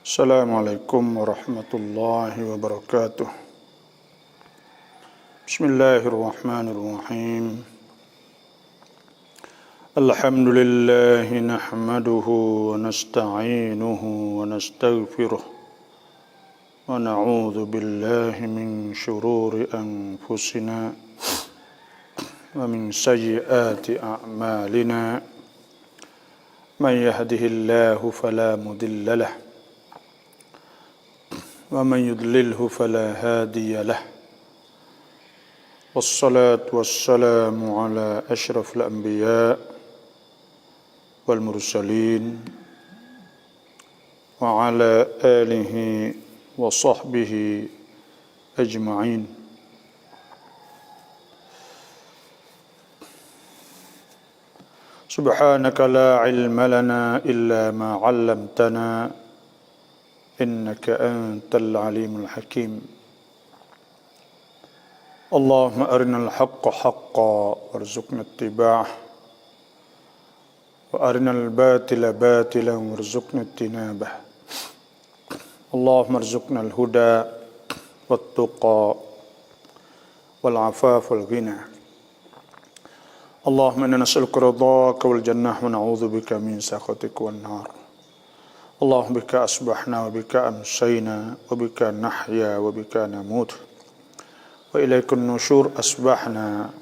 Assalamualaikum warahmatullahi wabarakatuh. Bismillahirrahmanirrahim. Alhamdulillahi nahmaduhu wa nasta'inuhu wa nastaghfiruh wa na'udzu billahi min shururi anfusina wa min sayyiati a'malina. Man yahdihillahu fala mudilla lahu ومن يضلله فلا هادي له والصلاة والسلام على أشرف الأنبياء والمرسلين وعلى آله وصحبه أجمعين. سبحانك لا علم لنا إلا ما علمتنا إنك أنت العليم الحكيم. اللهم أرنا الحق حقا وارزقنا اتباعه وأرنا الباطل باطلا وارزقنا اجتنابه. اللهم ارزقنا الهدى والتقى والعفاف والغنى. اللهم إنا نسألك رضاك والجنة ونعوذ بك من سخطك والنار. اللهم بك أصبحنا وبك أمسينا وبك نحيا وبك نموت وإليك النشور. أصبحنا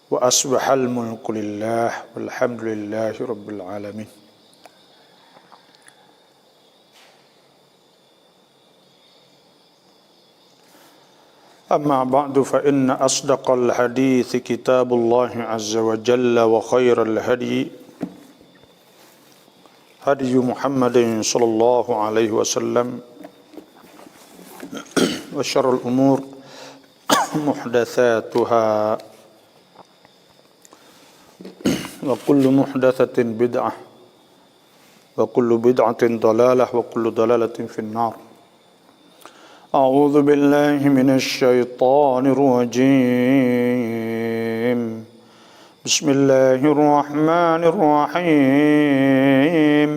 وأصبح الملك لله والحمد لله رب العالمين. أما بعد فإن أصدق الحديث كتاب الله عز وجل وخير الهدي هدي محمد صلى الله عليه وسلم وشر الأمور محدثاتها وكل محدثة بدعة وكل بدعة ضلالة وكل ضلالة في النار. أعوذ بالله من الشيطان الرجيم. بسم الله الرحمن الرحيم.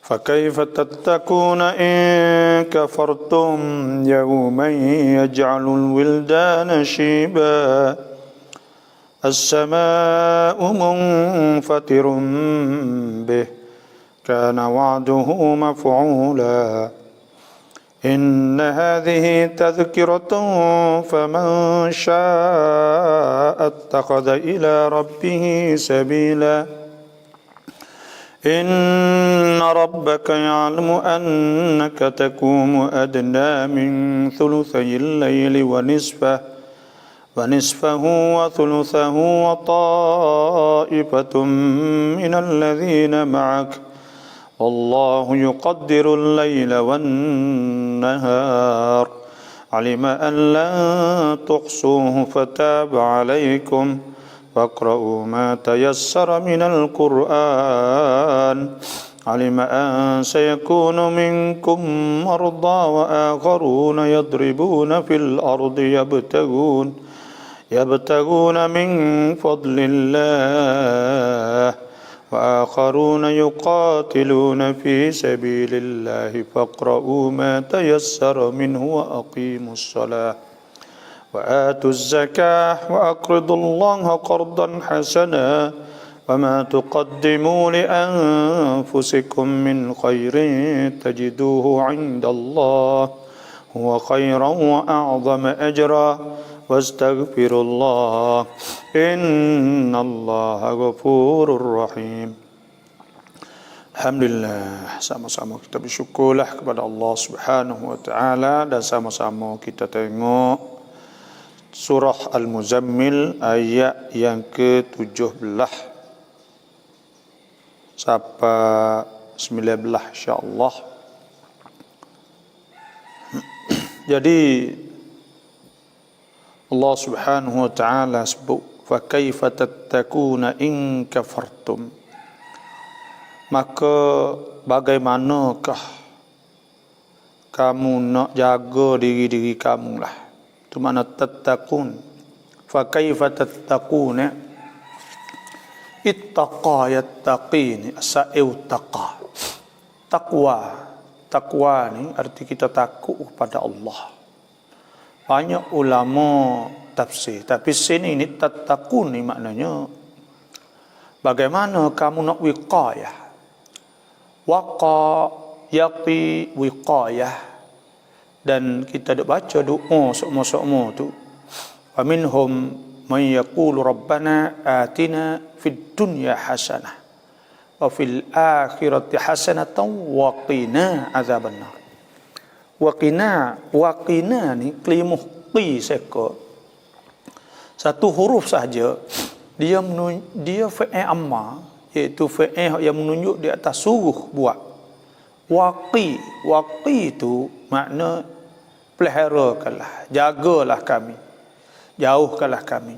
فكيف تتقون إن كفرتم يوما يجعل الولدان شيبا السماء منفطر به كان وعده مفعولا. إن هذه تذكرة فمن شاء اتخذ إلى ربه سبيلا. إن ربك يعلم أنك تقوم أدنى من ثلثي الليل ونصفه وثلثه وطائفة من الذين معك والله يقدر الليل والنهار علم أن لن تحصوه فتاب عليكم فاقرؤوا ما تيسر من القرآن علم أن سيكون منكم مرضى وآخرون يضربون في الأرض يبتغون من فضل الله وآخرون يقاتلون في سبيل الله فاقرؤوا ما تيسر منه وأقيموا الصلاة وآتوا الزكاة وأقرضوا الله قرضا حسنا وما تقدموا لأنفسكم من خير تجدوه عند الله هو خيرا وأعظم أجرا واستغفروا الله إن الله غفور رحيم. Alhamdulillah, sama-sama kita bersyukurlah kepada Allah Subhanahu wa taala dan sama-sama kita tengok surah Al-Muzammil ayat yang ke-17 sampai 19 insya-Allah. Jadi Allah Subhanahu wa taala sebut fa kaifa tattakuna in kafartum. Maka bagaimanakah kamu nak jaga diri kamu lah. Itu makna tattaqun. Fa kaifa tattaquna Ittaqa yattaqi ni sa'il taqa. Takwa ni arti kita takut kepada Allah. Banyak ulama tafsir, tapi sini ni tattaqun ni maknanya bagaimana kamu nak wiqayah. Waqa yaqi wiqayah. Dan kita dak baca doa sokmo-sokmo tu. Wa minhum man yaqulu rabbana atina fid dunya hasanah wa fil akhirati hasanatan wa qina azabannar. Wa qina ni kelimuh qi seko. Satu huruf saja dia fi'il amma, iaitu fi'il yang menunjuk di atas suruh buat. Waqi itu makna peliharakanlah, jagalah kami, jauhkanlah kami.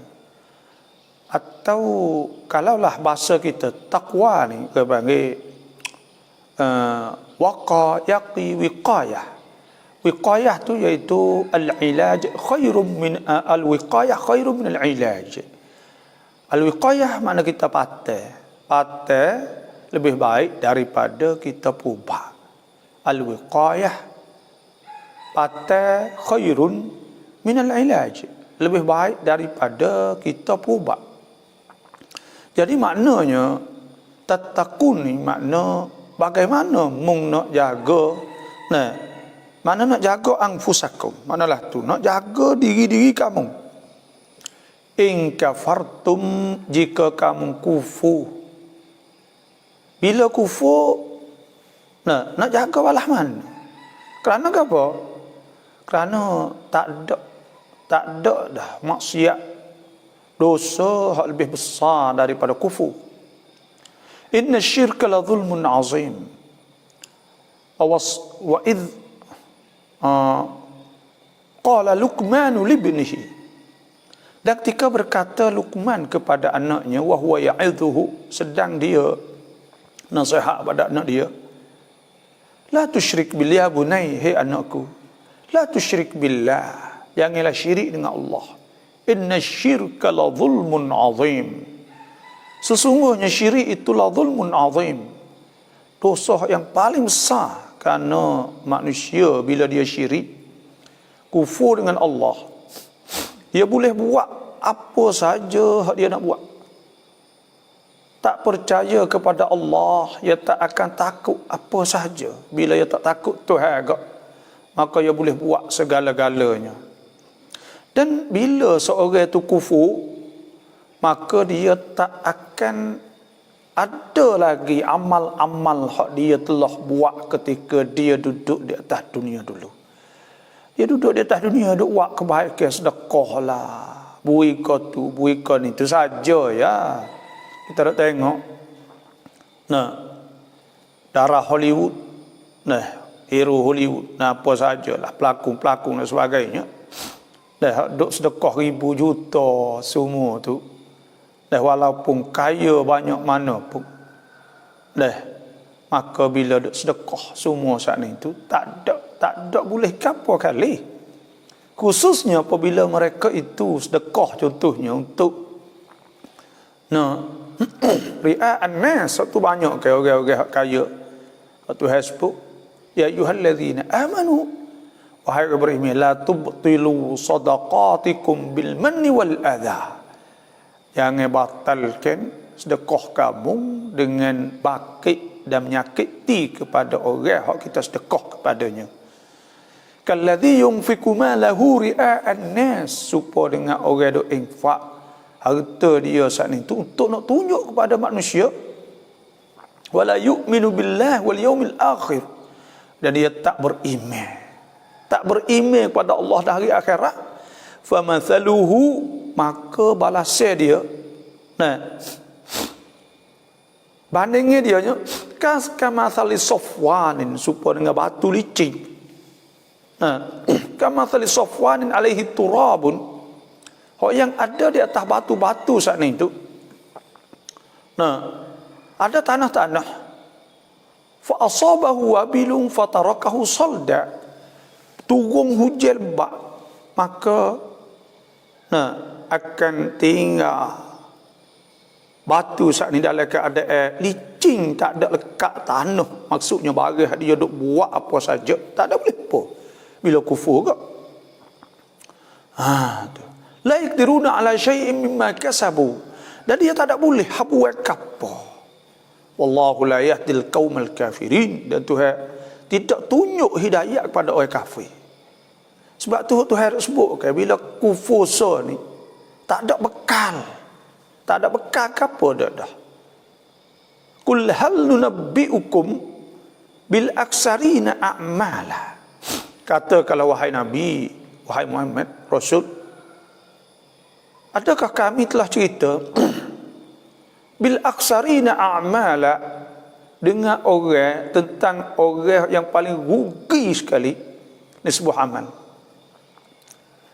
Atau kalaulah bahasa kita takwa ni kita panggil waqa yaqi wiqayah. Wiqayah tu iaitu al-ilaj khairum min al-wiqayah khairum min al-ilaj. Al-wiqayah makna kita patai lebih baik daripada kita pubat. Al-wiqayah patai khairun min al-ilaj, lebih baik daripada kita pubat. Jadi maknanya tattaqun ni makna bagaimana mung nak jaga, mana nak jaga anfusakum, manalah tu nak jaga diri kamu. In kafartum, jika kamu kufur. Bila kufur, nak jaga balah mana? Kerana apa? Kerana tak ada dah maksiat, dosa hak lebih besar daripada kufur. Inna syirka la zulmun azim. Wa idh qala Luqman libnihi. Dan ketika berkata Luqman kepada anaknya, wa huwa ya'idhuhu, sedang dia nasihat pada anak dia, la tusyrik billah bunai, hai anakku, la tusyrik billah, janganlah syirik dengan Allah. Inna syirka la zulmun azim. Sesungguhnya syirik itu la zulmun azim, dosa yang paling besar. Kerana manusia bila dia syirik, kufur dengan Allah, dia boleh buat apa saja dia nak buat. Tak percaya kepada Allah, dia tak akan takut apa saja. Bila dia tak takut Tuhan agak, maka dia boleh buat segala-galanya. Dan bila seorang itu kufur, maka dia tak akan ada lagi amal-amal hak dia telah buat ketika dia duduk di atas dunia dulu. Dia duduk di atas dunia, duk buat kebaikan, sedekah lah, buika tu, buika ni, tu saja ya. Kita nak tengok darah Hollywood, hero Hollywood, apa sajalah, pelakon-pelakon dan sebagainya. Duk sedekah ribu juta semua tu. Walaupun kaya banyak mana pun, maka bila duk sedekah semua saat itu tak ada boleh apa kali. Khususnya apabila mereka itu sedekah contohnya untuk ria'an nas, satu banyak orang-orang kaya. Satu hasbuk ya ayyuhallazina amanu, wahai orang beriman, la tubtilu sadaqatikum bil manni wal adha. Jangan batalkan sedekah kamu dengan bakit dan menyakiti kepada orang yang kita sedekah kepadanya. Kalladhi yunfiku malahu ria'an nas, supaya dengan orang duk infak harta dia saat itu untuk nak tunjuk kepada manusia. Wala yu'minu billah wal yaumil akhir, dan dia tak beriman kepada Allah dan hari akhirat. Famathaluhu, maka balasnya dia, bandingnya dia kamathali safwanin, supaya dengan batu licin. Kamathali safwanin alaihi turabun, yang ada di atas batu-batu saat itu. Ada tanah-tanah. Fa asabahu wabilun fatarakahu salda, turun hujan lebat, maka akan tinggal Batu saat ni dalam keadaan licin, tak ada lekat tanah. Maksudnya barang dia duk buat apa saja, tak ada boleh apa. Bila kufur ke? Tu. La yaqdiruna ala syai'in mimma kasabu. Dan dia tak ada boleh buat apa. Wallahu la yahdil qaumal kafirin. Dan Tuhan tidak tunjuk hidayah kepada orang kafir. Sebab tu Tuhan sebut kan, bila kufur ni tak ada bekal. Tak ada bekal apa dah. Qul hal nunabbiukum bil aksarina a'mala. Katakanlah wahai Nabi, wahai Muhammad Rasul, adakah kami telah cerita bil aksarina a'mala, dengan orang, tentang orang yang paling rugi sekali ni sebuah amal.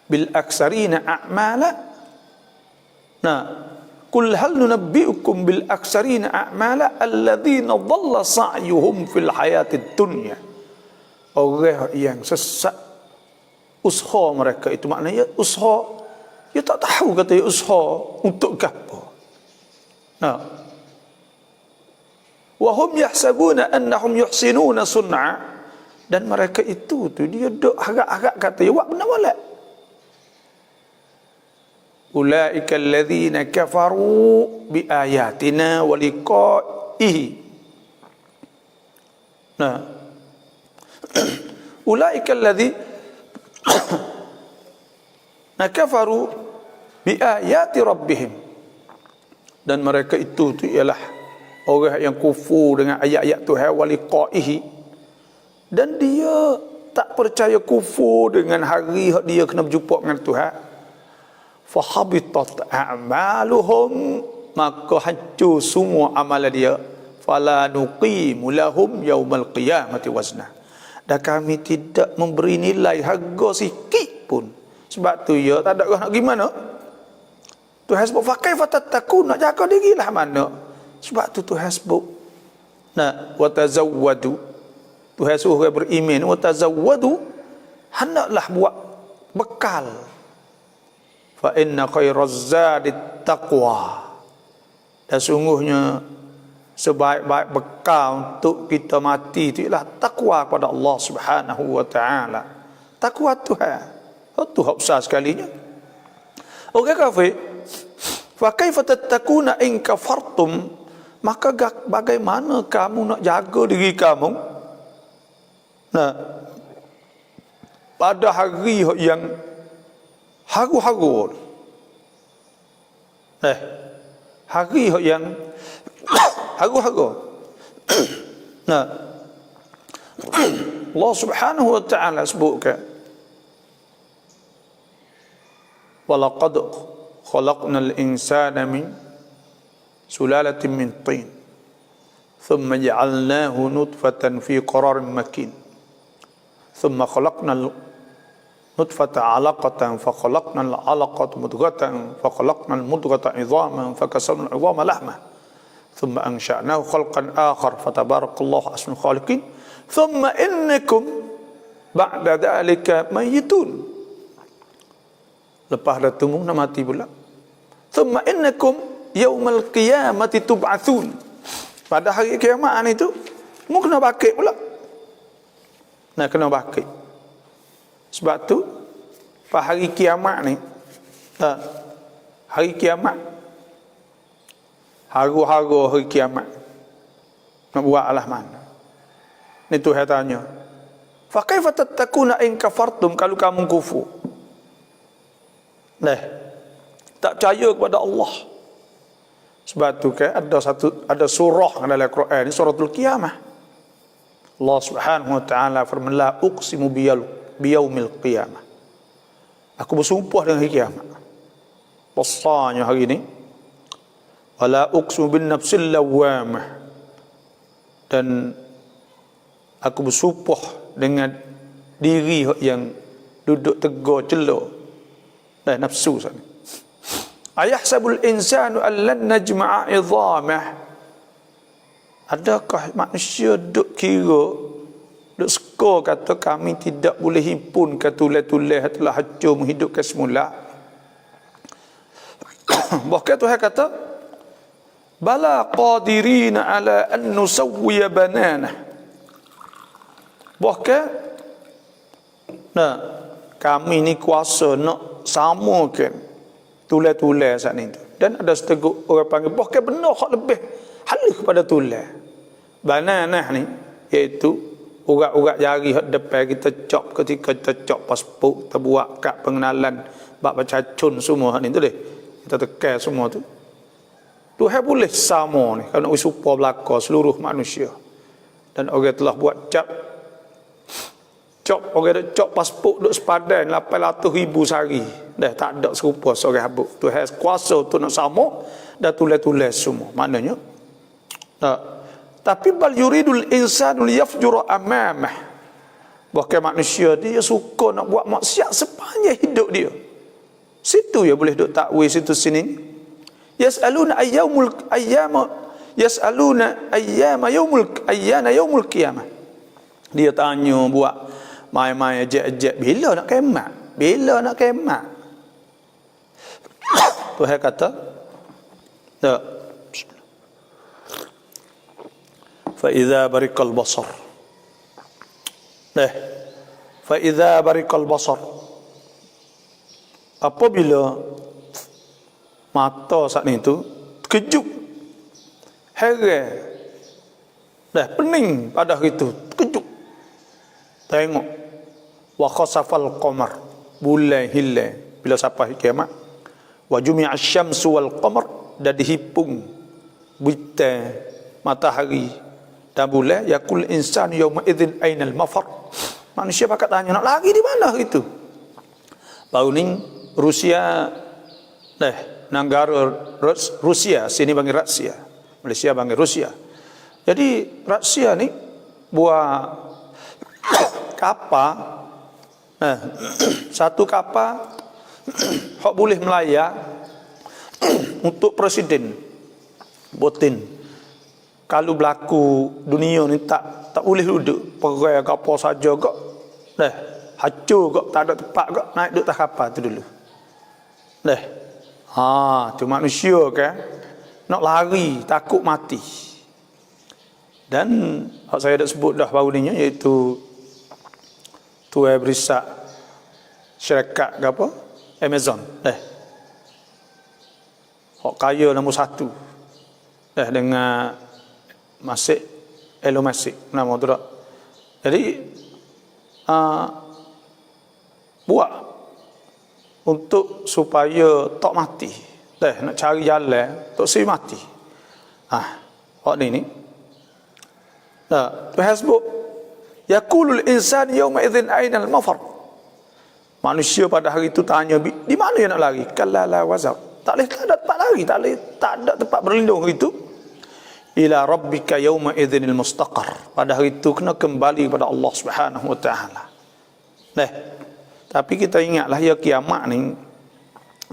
Bil aksarina a'mala. Nah, qul hal nunabbiukum bil aksarina a'mala alladhina dhalla sa'yuhum fil hayatid dunya. Orang yang sesat usaha mereka itu, maknanya usaha dia tak tahu kata usaha untuk apa. Nah, wa hum yahsabuna annahum yuhsinuna sun'a, dan mereka itu tu dia dok harap-harap kata ya buat benar molek. Ulaika alladhina kafaru bi ayatina wa liqa'ihi. Nah, ulaika alladhina kafaru bi ayati rabbihim, dan mereka itu ialah orang yang kufur dengan ayat-ayat Tuhan wa liqa'ihi, dan dia tak percaya, kufur dengan hari dia kena berjumpa dengan Tuhan. Fahabitat a'maluhum, maka hancur semua amalan dia. Fala nuqimu lahum yaumal qiyamati wazna, dan kami tidak memberi nilai harga sikit pun. Sebab tu ya tak ada nak gimana. Tuhan sebut fa kaifa tattaqun, nak jaga diri lah mana. Sebab tu Tuhan sebut nah wa tazawwadu, Tuhan suruh beriman, wa tazawwadu, hendaklah buat bekal. Fa inna khairaz zadit taqwa, dan sungguhnya sebaik-baik bekal untuk kita mati itu ialah takwa kepada Allah Subhanahu wa taala. Takwa Tuhan. Itu hak besar sekalinya. Orang kafir, fa kaifa tattaquna in kafartum, maka bagaimana kamu nak jaga diri kamu nah pada hari yang haru-haru, hari yang haru-haru. Nah, Allah Subhanahu wa taala sebutkan, walaqad khalaqnal insana min sulalatin min tin thumma ja'alnahu nutfatan fi qararin makin thumma khalaqnal nutfata 'alaqatan fa khalaqnal 'alaqata mudghatan fa khalaqnal mudghata 'idhaman fa kasawna al-'idhama lahma thumma ansha'nahu khalqan akhar fatabarakallahu ahsanul khaliqin thumma innakum ba'da dhalika mayitun. Lepas dah tumbuh nak mati pula. Thumma innakum yaumal qiyamati tub'atsun. Pada hari kiamat itu mu kena bangkit pula. Nak kena bangkit. Sebab tu pada hari kiamat ni, hari kiamat, haru-haru hari kiamat, nak buat alah mana? Ni Tuhan tanya, fa kaifa tattaquna in kafartum, kalau kamu kufur. Tak percaya kepada Allah. Sebab tu kan ada surah dalam Quran ni, suratul Qiyamah. Allah Subhanahu wa taala firman, la uqsimu biyaumil qiyamah. Aku bersumpah dengan hari kiamat. Besarnya hari ni. Wala uqsimu bin nafsil lawamah. Dan aku bersumpah dengan diri yang duduk tegar celok. Nafsu sana. Ayahsabul insanu allan najma'a idhamah. Adakah manusia duk kira, duk skor kata kami tidak boleh himpun ke tulai-tulai telah hancur menghidupkan semula. Bahkan Tuhan kata bala qadirina ala an nusawwiya banana. Bahkan kami ni kuasa nak samakan tulai-tulai saat ni tu. Dan ada seteguk orang panggil bahkan benar hak lebih halus pada tulai. Banana ni iaitu urat-urat jari hak depan kita cop ketika kita cop pasport, kita buat kad pengenalan bab cacun semua ni tu deh. Kita tekan semua tu. Tuhan boleh sama ni kalau nak supaya belaka seluruh manusia. Dan orang telah buat cop orang dah cop pasport duk sepadan 800,000 sehari. Dah tak ada serupa seorang habuk. Tuhan kuasa tu nak sama dah tulis-tulis semua. Maknanya tapi bal yuridul insanu liyafjura amamah. Bahkan manusia dia suka nak buat maksiat sepanjang hidup dia. Situ ya boleh duk takwil situ sini. Yas'aluna ayyana yaumul qiyamah. Dia tanya buat main-main ejek-ejek bila nak kiamat? Bila nak kiamat? Tuhan kata, fa idza barikal basar. Fa idza barikal basar. Apabila mata saat itu terkejut, heran, pening pada hari itu, terkejut. Tengok, wa khasafal qamar, bulan hilang bila sampai kiamat. Wa jumi'a asy-syamsu wal qamar, dan dihipung bintang, matahari dan bulan. Yaqul insanu yawma idzin ainal mafar. Manusia pakat tanya, nak lari di mana itu? Baru ni Rusia, negara Rusia, sini panggil Rusia, Malaysia panggil Rusia. Jadi Rusia ni buat kapal, satu kapal hak boleh melayar untuk presiden Putin. Kalau berlaku dunia ni tak boleh duduk perai kapal saja kok, hancur kok, tak ada tempat kok, naik duduk atas kapal tu dulu. Tu manusia kan nak lari takut mati. Dan hak saya dah sebut dah baru ni, iaitu tuai berisak syarikat ke apa, Amazon, hak kaya nombor 1 dengan Elon Musk nama tu tak. Jadi buat untuk supaya tak mati, nak cari jalan tak si mati. Hak ni Tuhan sebut yaqulul insan yawma idzin ainal mafar. Manusia pada hari itu tanya, di mana yang nak lari? Kallala wazar. Tak ada tempat lari, tak ada tempat berlindung hari itu. Ila rabbika yawma idzinil mustaqar. Pada hari itu kena kembali kepada Allah Subhanahu wa taala. Tapi kita ingatlah ya kiamat ni,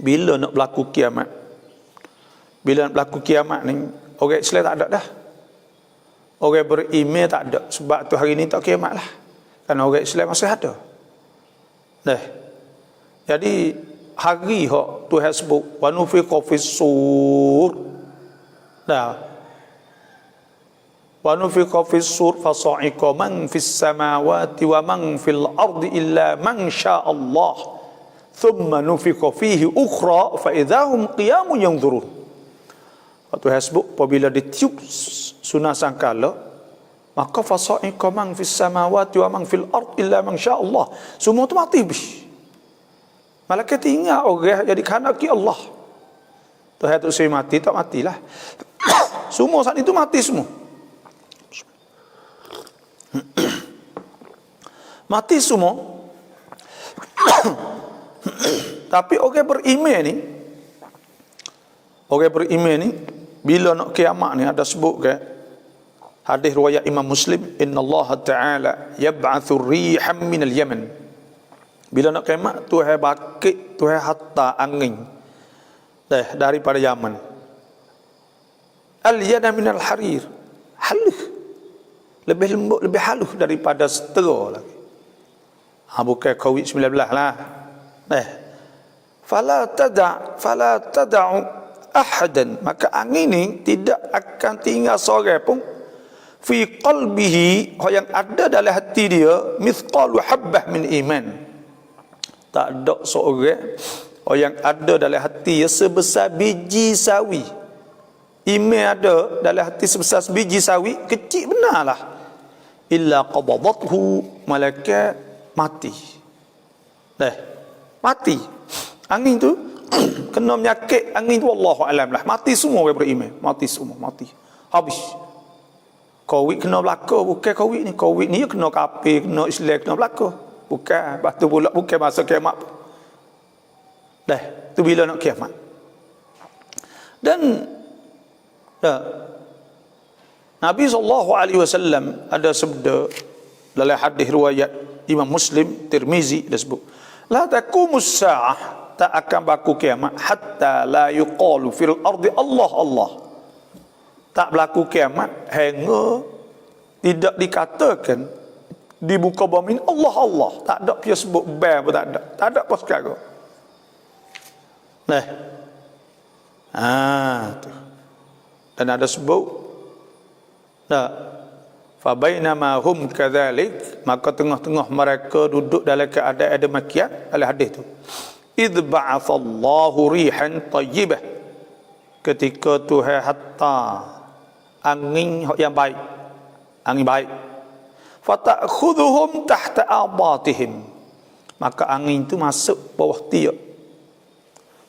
bila nak berlaku kiamat? Bila nak berlaku kiamat ni, orang Islam tak ada dah. Orang beriman tak ada. Sebab tu hari ni tak kiamat lah. Kerana orang Islam masih ada. Jadi hari hak Tuhan sebut wa nufiqa fis sur. Wa nufiqa fis sur fa sa'iqa man fis samawati wa man fil ardi illa man syaa Allah. Thumma nufiqa fihi ukhra fa idahum qiyamun yanzurun. Tuhan sebut apabila ditiup sunah sangkala, maka fa sa'iqa man fis samawati wa man fil ardi illa man syaa Allah. Semua tu mati habis. Malaikat ingat orang jadi kehendaki Allah. Tuhan tu saya mati, tak matilah. Semua saat itu mati semua. Mati semua. Tapi orang beriman ni bila nak kiamat ni ada sebut ke hadis riwayat Imam Muslim, innallaha ta'ala yab'atsu rihan minal Yaman. Bila nak kiamat Tuhan bakit, Tuhan hatta angin daripada Yaman. Al-yana minal harir, halus, lebih lembut, lebih halus daripada setera lagi. Bukan COVID-19 lah. Fala tada'u ahadan, maka angin ni tidak akan tinggal seorang pun fi qalbihi, yang ada dalam hati dia mithqalu habbah min iman. Tak ada seorang yang ada dalam hati dia sebesar biji sawi iman, ada dalam hati sebesar biji sawi, kecil benarlah, illa qabadathu, malaikat mati. Mati angin tu kena menyakit angin tu, wallahu alam lah, mati semua orang beriman, mati semua, mati habis. Covid kena belaka, bukan covid ni kena kafir, kena Islam, kena belaka, bukan batu pula, bukan masa kiamat. Tu bila nak kiamat. Dan Nabi SAW ada sabda dalam hadis riwayat Imam Muslim, Tirmizi, dia sebut, la taqumus sa'ah, tak akan berlaku kiamat hatta la yuqalu fil ardi Allah Allah. Tak berlaku kiamat hingga tidak dikatakan di muka bumi Allah Allah. Tak ada dia sebut bang pun tak ada apa sekarang. Tu. Dan ada sebut fa bainama hum kadzalik, maka tengah-tengah mereka duduk dalam keadaan demikian, dalam hadis tu, id ba'athallahu rihan tayyibah, ketika Tuhan hatta angin yang baik, angin baik, fata'khudhuhum tahta abatihim, maka angin itu masuk bawah tiak,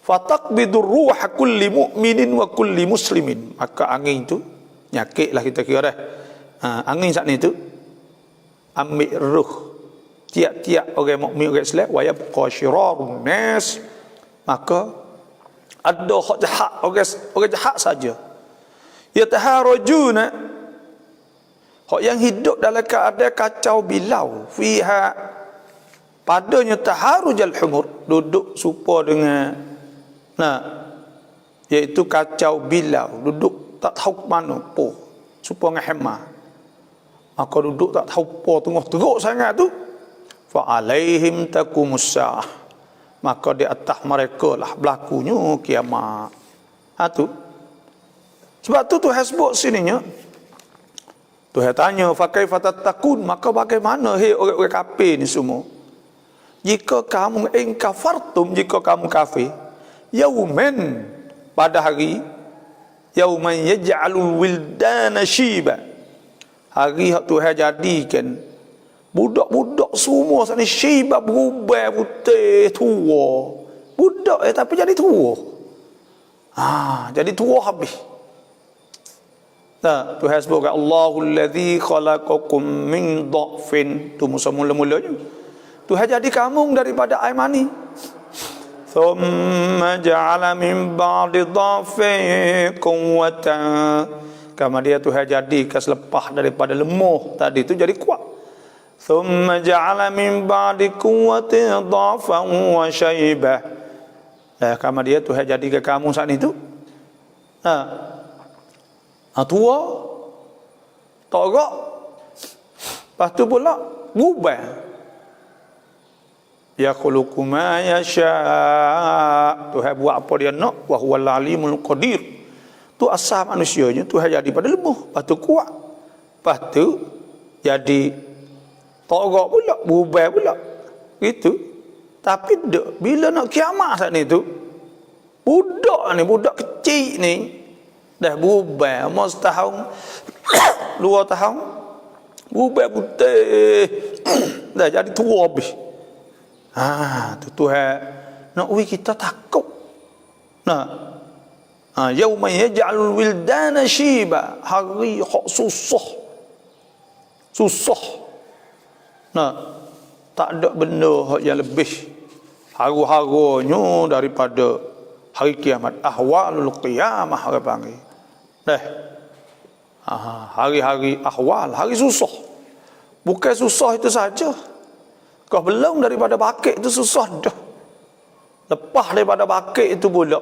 fataqbidur ruha kulli mu'minin wa kulli muslimin, maka angin itu nyakitlah kita kira dah. Angin saat ni tu ambil ruh tiap-tiap orang mukmin, orang Islam, wa yabqa syirarun nas, maka ada hak jahat, orang jahat saja, yataharajuna, hak yang hidup dalam keadaan kacau bilau, fiha, padanya taharujal humur, duduk serupa dengan iaitu kacau bilau, duduk tak tahu mana po, serupa dengan hemah, maka duduk tak tahu po, tengah teruk sangat tu, fa alaihim taqumus sa'ah, maka di atas mereka lah berlakunya kiamat. Tu sebab tu Tuhan sebut sininya, Tuhan tanya fa kaifa tattaqun, maka bagaimana hei orang-orang kafir ni semua, jika kamu kafartum, jika kamu kafir, yauman, pada hari, yauman yaj'alul wildana shiba, hari hak Tuhan jadikan budak-budak semua sana shiba, berubah putih tua, budak tapi jadi tua, jadi tua habis. Tuhan sebut kat Allahul ladzi khalaqakum min dha'fin, tu musa mula-mulanya Tuhan jadi kamu daripada air mani, thumma ja'ala min ba'di dha'fin quwwatan, kemudian Tuhan jadikan selepas daripada lemah tadi tu jadi kuat, thumma ja'ala min ba'di quwwatin dha'fan wa shaybah, kemudian Tuhan jadikan kamu saat itu tua, torok, lepas tu pula berubah, ya khuluqu ma yasha', Tuhan buat apa dia nak, wa huwal alimul qadir. Tu asal manusianya, Tuhan jadi pada lemah, lepas tu kuat, lepas tu jadi torok pula, berubah pula gitu. Tapi bila nak kiamat saat ni tu, budak kecil ni dah berubah, umur setahun 2 tahun berubah putih, dah jadi tua habis. Tu Tuhan nak kita takut. Yauma yaj'alul wildana shiba, hari hak susah. Tak ada benda yang lebih haru-harunya daripada hari kiamat. Ahwalul qiyamah orang panggil. Hari-hari ahwal, hari susah. Bukan susah itu saja, kau belum daripada bakit itu susah dah. Lepas daripada bakit itu pula,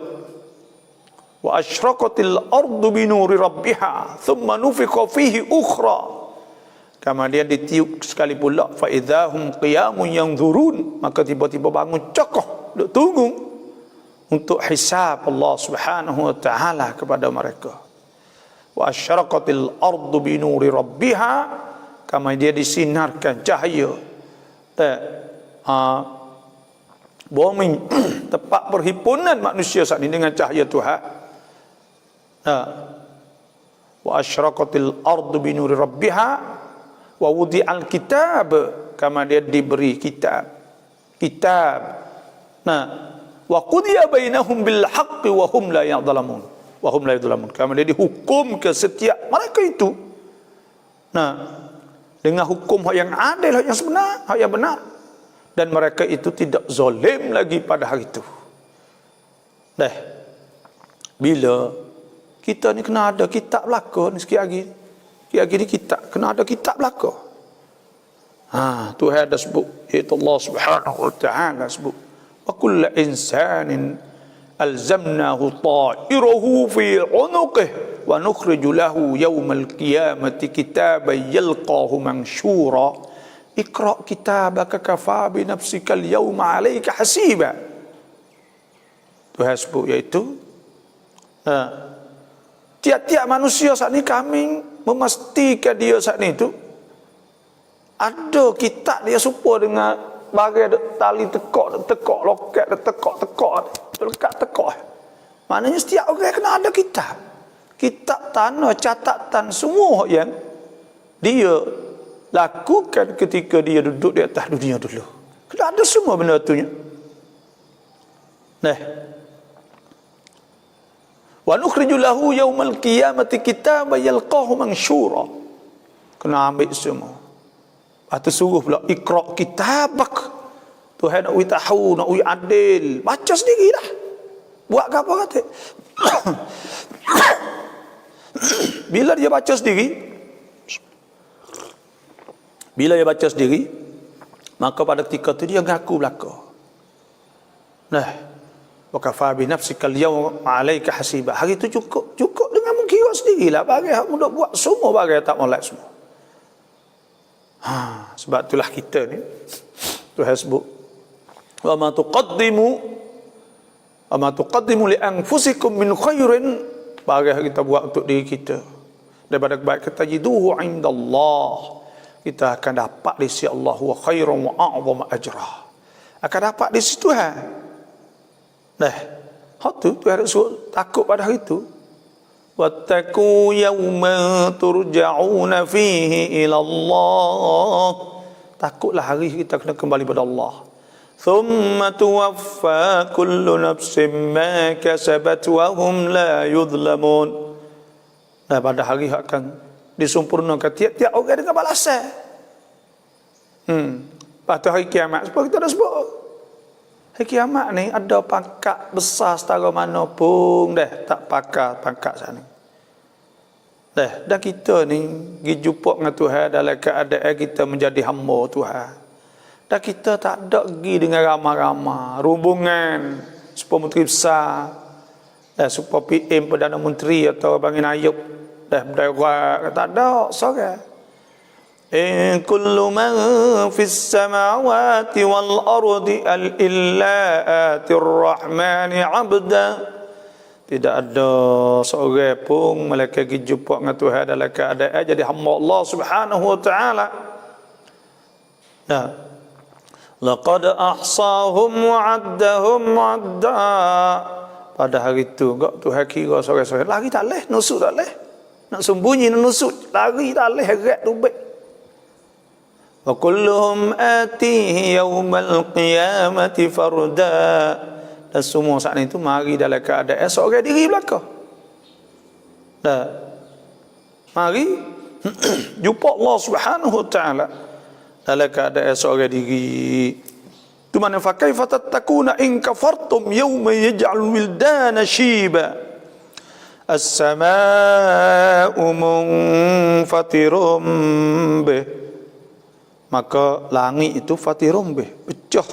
wa asyraqatil ardu binuri rabbiha thumma nufiqa fihi ukhra, kemudian ditiup sekali pula, fa idzahum qiyamun yanzurun, maka tiba-tiba bangun cokoh duk tunggu. untuk hisab Allah Subhanahu wa taala kepada mereka. Wa asyraqatil ardu bi nuri rabbiha, kama dia disinarkan cahaya bumi tempat perhimpunan manusia saat ini dengan cahaya Tuhan. Wa asyraqatil ardu bi nuri rabbiha wa wudi'al kitab, kama dia diberi kitab. Wa qudiya bainahum bil haqqi wa hum la ya'lamun. Kama dia dihukum ke setiap mereka itu. Dengan hukum yang adil, yang sebenar, yang benar. Dan mereka itu tidak zalim lagi pada hari itu. Bila kita ni kena ada kitab belaka ni sikit lagi. Sikit lagi ni kitab, kena ada kitab belaka. Tuhan ada sebut, iaitu Allah Subhanahu wa taala sebut, wa kullu insanin alzamnahu ta'irahu fi 'unuqihi wa nukhriju lahu yawmal qiyamati kitaban yalqahu manshura iqra' kitabaka kafa bi nafsika al-yawma 'alayka hasiba. Tuhan sebut iaitu tiap-tiap manusia saat ni kami memastikan dia saat ni tu ada kitab dia serupa dengan bagai tali tekak loket tekak. Maknanya setiap orang kena ada kitab tanah catatan semua yang dia lakukan ketika dia duduk di atas dunia dulu. Kena ada semua benda tu nya. Wa nukhriju lahu yaumal qiyamati kitaban yalqahu mansyura. Kena ambil semua. Lepas tu suruh pula iqra' kitabak. Tuhan nak tahu, nak adil, baca sendirilah. Buat apa kata? Bila dia baca sendiri, maka pada ketika itu dia mengaku belaka. Wa kafa bi nafsika al-yawma 'alayka hasiba. Hari itu cukup dengan mengkira sendirilah bagi hak mudah buat semua bagi tak molek semua. Sebab itulah kita ni Tuhan sebut wa ma tuqaddimu li anfusikum min khairin, bagi kita buat untuk diri kita daripada kebaikan tajiduhu indallah, kita akan dapat di sisi Allah wa khairan wa a'zama ajra, akan dapat di sisi Tuhan. Hak tu Tuhan suruh takut pada hari itu. Wattaqu yawma turja'una fihi ila Allah. Takutlah hari kita kena kembali pada Allah. Thumma tuwaffa kullu nafsin ma kasabat wa hum la yudhlamun. Pada hari akan disempurnakan tiap-tiap orang dengan balasan. Pada hari kiamat sebab kita dah sebut. Hari kiamat ni ada pangkat besar setara mana pun tak pangkat sana. Dan kita ni pergi jumpa dengan Tuhan dalam keadaan kita menjadi hamba Tuhan. Dan kita tak ada pergi dengan ramai-ramai rombongan supaya menteri besar, supaya PM Perdana Menteri atau Bangin Ayub berderak, tak ada seorang. In kullu man fis samawati wal ardi illa atir rahmani 'abda. Tidak ada seorang pun malaikat pergi jumpa dengan Tuhan dalam keadaan jadi hamba Allah Subhanahu wa taala. Laqad ahsahum wa 'addahum 'adda. Pada hari itu Tuhan kira seorang-seorang lari tak leh, nusuk tak leh. Nak sembunyi nak nusuk, lari tak leh, gerak rubik. Wa kulluhum atihi yawmal qiyamati farda. Dan semua saat itu mari dalam keadaan seorang diri belaka. Mari jumpa Allah Subhanahu wa taala dalam keadaan seorang diri. Tu mana fa kaifa tattaquna in kafartum yawma yaj'alul wildana shiba. As-samaa'u munfatirum bih. Maka langit itu fatirum bih, pecah.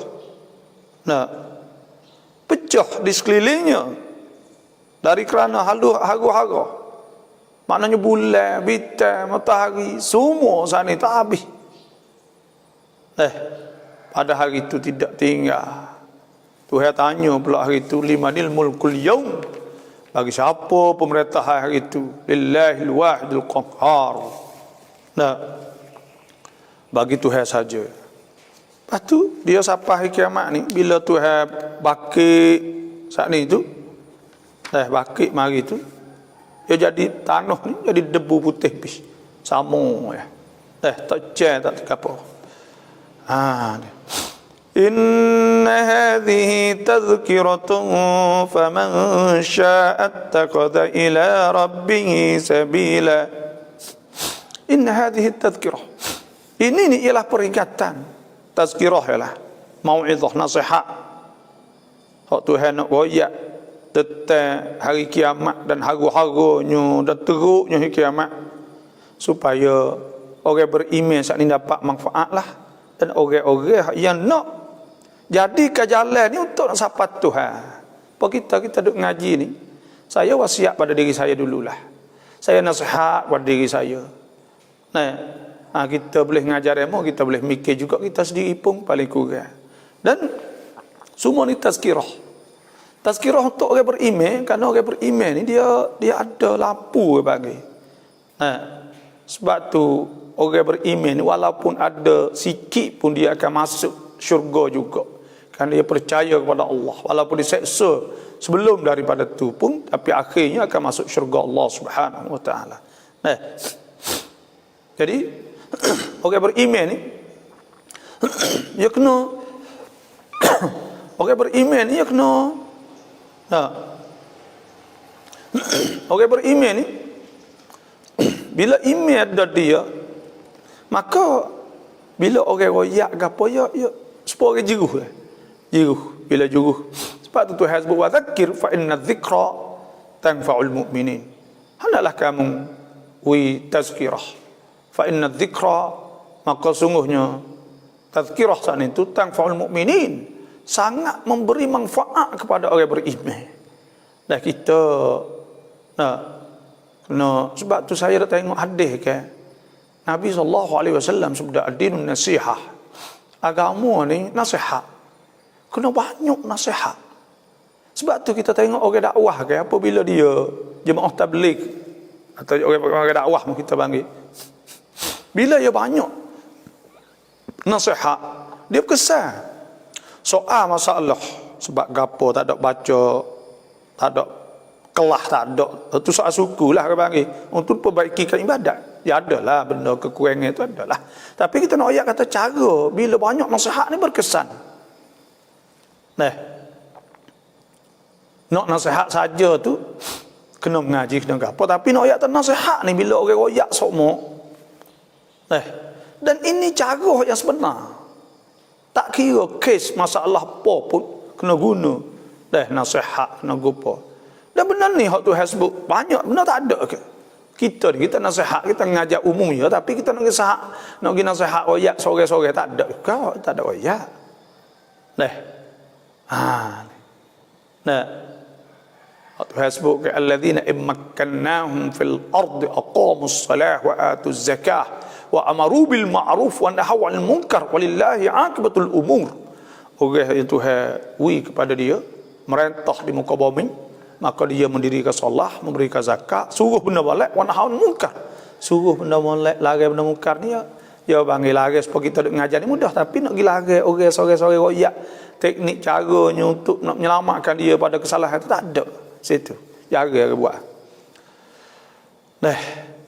Pecah di sekelilingnya dari kerana haru-haru. Maknanya bulan, bintang, matahari, semua sana tak habis. Pada hari itu tidak tinggal Tuhan tanya pula hari itu, limanil mulkul yaum, bagi siapa pemerintah hari itu? Lillahil wahidil qahhar. Nah, bagi Tuhan saja. Lepas tu dia sampai hari kiamat ni, bila Tuhan bakit saat ni tu, bakit mari tu, dia jadi tanah ni jadi debu putih bis. Sama ya. Tak cer tak apa. Inna hadhihi tadhkiratun faman syaa'a ittakhadha ila rabbih sabila. Inna hadhihi tadhkirah. Ini ni ialah peringatan. Tazkirah ialah mau'izah, nasihat. Hak Tuhan nak royak tentang hari kiamat dan haru-harunya dan teruknya hari kiamat, supaya orang beriman saat ni dapat manfaat lah, dan orang-orang yang nak jadi ke jalan ni untuk nak sapa Tuhan. Apa kita duk ngaji ni, saya wasiat pada diri saya dululah. Saya nasihat pada diri saya. Kita boleh ngajar ilmu, kita boleh mikir juga kita sendiri pun paling kurang. Dan semua ni tazkirah. Tazkirah untuk orang beriman, kerana orang beriman ni dia ada lampu bagi. Sebab tu orang beriman ni walaupun ada sikit pun dia akan masuk syurga juga. Kerana dia percaya kepada Allah. Walaupun diseksa sebelum daripada tu pun, tapi akhirnya akan masuk syurga Allah Subhanahu wa taala. Jadi orang beriman ni dia kena orang beriman ni dia kena orang beriman ni bila iman ada dia, maka bila orang royak gapo ya sepuluh orang jeruh bila jeruh. Sebab tu Tuhan sebut wa dzakir fa inna dzikra tanfa'ul mu'minin. Hendaklah kamu tazkirah. Fa inna dzikra, maka sungguhnya tazkirah saat itu tanfa'ul mu'minin, sangat memberi manfaat kepada orang beriman. Dan kita sebab tu saya dah tengok hadis kan, Nabi SAW sebut ad-dinun nasihah, agama ni nasihat, kena banyak nasihat. Sebab tu kita tengok orang dakwah kan, apabila dia jemaah tabligh atau orang dakwah kita panggil, bila dia banyak nasihat, dia berkesan. Soal masalah sebab gapo tak ada baca, tak ada kelah, tak ada, itu soal suku lah orang panggil, untuk perbaikikan ibadat. Ya adalah benda kekurangan itu adalah. Tapi kita nak ayat kata cara bila banyak nasihat ni berkesan. Nak nasihat saja tu kena mengaji kena apa, tapi nak ayat nasihat ni bila orang royak semua. Dan ini cara yang sebenar. Tak kira kes masalah apa pun kena guna nasihat, kena gupa. Dan benar ni hak Tuhan sebut banyak, benar tak ada ke? Kita nasihat, kita ngajak umum ya, tapi kita nak pergi nasihat royak sore-sore tak ada. Kau tak ada royak. Tuhan sebut ke alladzina immakkannahum fil ardi aqamus salah wa atuz zakah wa amaru bil ma'ruf wa nahaw 'anil munkar walillahi 'aqibatul umur. Orang yang Tuhan kepada dia merintah di muka bumi, maka dia mendirikan solat, memberikan zakat, suruh benda baik, wa nahaw 'anil munkar, suruh benda baik, larang benda munkar ni ya panggil larang. Supaya kita duk ngajar ni mudah, tapi nak pergi larang orang sore-sore royak, teknik caranya untuk nak menyelamatkan dia pada kesalahan itu tak ada. Situ jaga buat.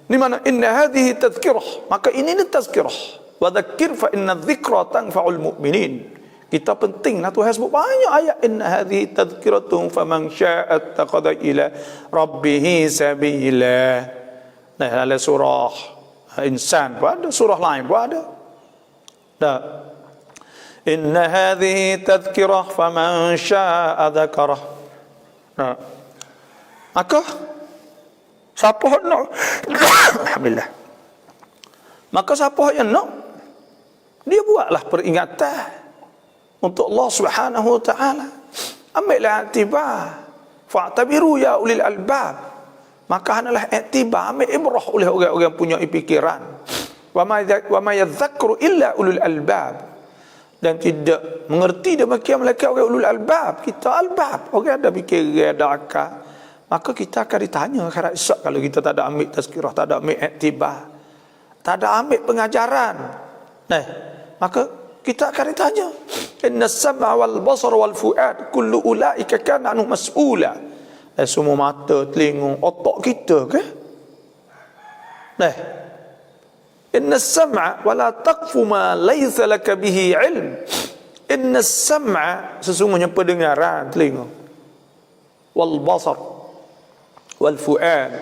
Ni mana inna hadhihi tazkirah, maka ini tazkirah. Wa dzakir fa inna dzikra tanfa'ul mu'minin. Kita penting lah Tuhan sebut banyak ayat inna hadhihi tazkiratun faman syaa'a ittakhadha ila rabbih sabila. Dalam surah Insan pun ada, surah lain pun ada. Inna hadhihi tazkirah faman syaa'a dzakarah. Maka siapa nak alhamdulillah, maka siapa yang nak, dia buatlah peringatan untuk Allah Subhanahu wa taala. Ambillah iktibar, fa'tabiru ya ulil albab, maka hendaklah iktibar, ambil ibrah oleh orang-orang punya fikiran. Wa ma yadhakkaru illa ulul albab, dan tidak mengerti demikian melainkan orang ulul albab. Kita albab, orang ada fikir, ada akal, maka kita akan ditanya akhirat esok kalau kita tak ada ambil tazkirah, tak ada ambil iktibar, tak ada ambil pengajaran. Nah, maka kita akan ditanya. Inna sam'a wal basar wal fuad kullu ulaika kana anhu mas'ula. Semua mata, telinga, otak kita ke? Nah, inna sam'a wa la taqfu ma laysa laka bihi ilm. Inna sam'a, sesungguhnya pendengaran, telinga, wal basar wal fuad.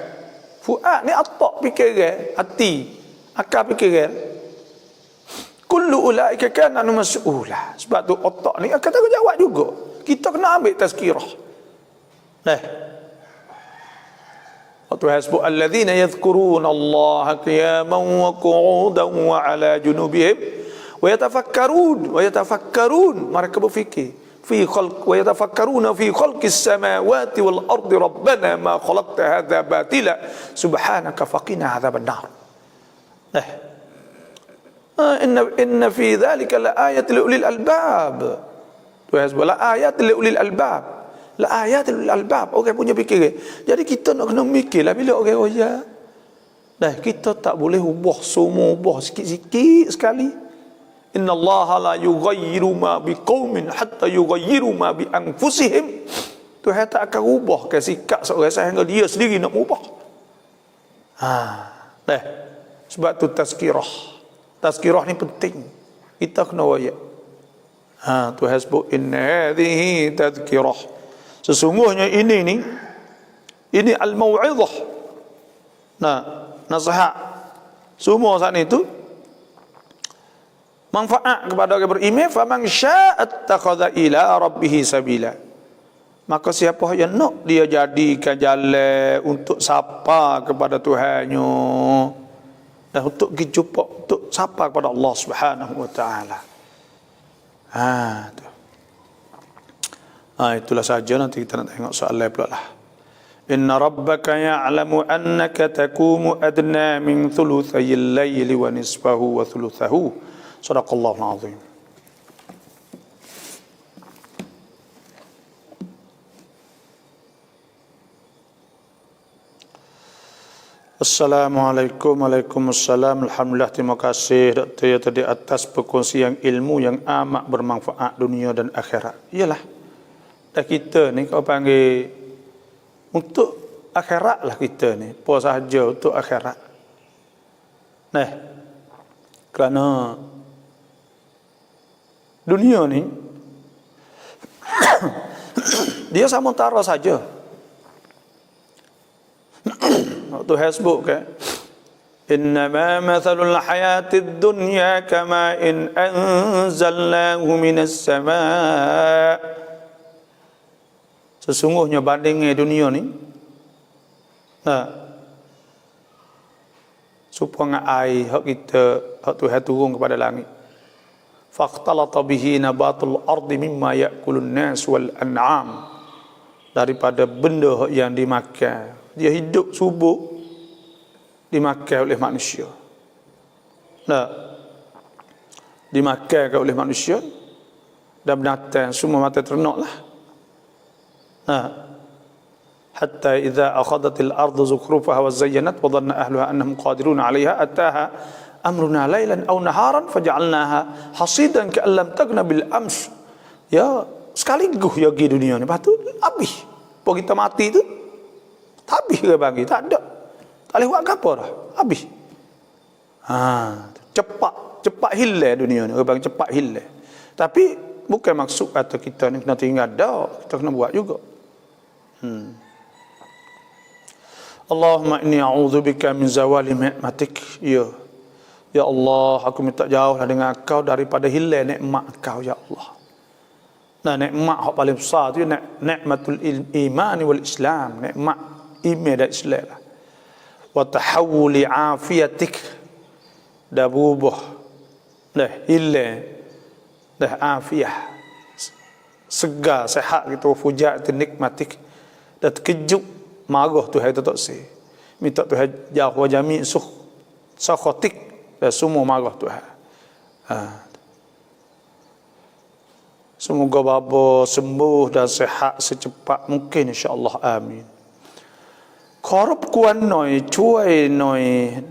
Fuad ni otak fikiran, hati, akal fikiran. Kullu ulaika kana anhu mas'ula. Sebab tu otak ni akan tanggung jawab juga. Kita kena ambil tazkirah. Nah, Tuhan sebut alladzina yadhkuruna Allah qiyaman wa qu'udan wa ala junubihim wa yatafakkarun mereka berfikir fi khalq wa yatafakkaruna fi khalqis samawati wal ardi rabbana ma khalaqta hadza batila subhanaka faqina adzaban nar. Inna fi dzalika laayat liulil albab. Tuhan sebut laayat liulil albab. La ayatul albab, orang punya fikir. Jadi kita nak kena mikirlah bila orang royak. Dah kita tak boleh ubah semua, ubah sikit-sikit sekali. Inna Allah la yughayyiru ma biqaumin hatta yughayyiru ma bi anfusihim. Tuhan tak akan ubah ke sikap seorang sehingga dia sendiri nak ubah. Dah. Sebab tu tazkirah. Tazkirah ni penting. Kita kena royak. Tuhan sebut inna hadhihi tazkirah. Sesungguhnya ini al-mau'izah. Nasihat. Semua saat itu manfaat kepada orang beriman. Faman syaa'a attakhadha ila rabbih sabila. Maka siapa yang nak dia jadikan jalan untuk sapa kepada Tuhannya dan untuk pergi jumpa, untuk sapa kepada Allah Subhanahu wa taala. Itulah saja, nanti kita nak tengok soalan pula lah. Inna rabbaka ya'lamu annaka takumu adna min thuluthayil layli wa nisfahu wa thuluthahu. Sadaqallahul azim. Assalamualaikum. Waalaikumsalam. Alhamdulillah, terima kasih Dr. Ya tadi atas perkongsian ilmu yang amat bermanfaat dunia dan akhirat. Iyalah, kita ni kau panggil untuk akhirat lah kita ni. Apa sahaja untuk akhirat. Nah, kerana dunia ni dia sementara saja. Tuhan sebut kan, innama mathalul hayatid dunya kama in anzalnahu minas sama'. Sesungguhnya bandingnya dunia ni supaya air hak kita, hak Tuhan turun kepada langit. Faqtalata bihi nabatul ardi mimma ya'kulun nas wal an'am. Daripada benda yang dimakan, dia hidup subur dimakan oleh manusia. Dimakan oleh manusia dan binatang, semua mata ternak lah. Hatta idza akhadatil ardu zukhrufaha wa zayyanat wa dhanna ahluha annahum qadirun 'alayha ataha amruna laylan aw naharan faj'alnaha hasidan ka'an lam taghna bil ams. Ya, sekaligus ya pergi dunia ni, lepas tu habis. Apa kita mati tu habis ke bagi, tak ada. Tak boleh buat apa dah, habis. Cepat hilang dunia ni, orang cepat hilang. Tapi bukan maksud kata kita ni kena tinggal dah, kita kena buat juga. Allahumma inni a'udzubika min zawali ni'matik. Ya Allah, aku minta jauhlah dengan Kau daripada hilang nikmat Kau, ya Allah. Nikmat yang paling besar tu nikmatul iman wal Islam, nikmat iman dan Islam lah. Wa tahawuli afiyatik, dah berubah, dah hilang, dah afiah, segar, sehat gitu, fujat nikmatik, dah terkejut, marah Tuhan tu tak sih. Minta Tuhan jauh wa jami' sakhatik, dah semua marah Tuhan. Semoga bapa sembuh dan sehat secepat mungkin insya-Allah. Amin. ขอรบกวนหน่อยช่วยหน่อย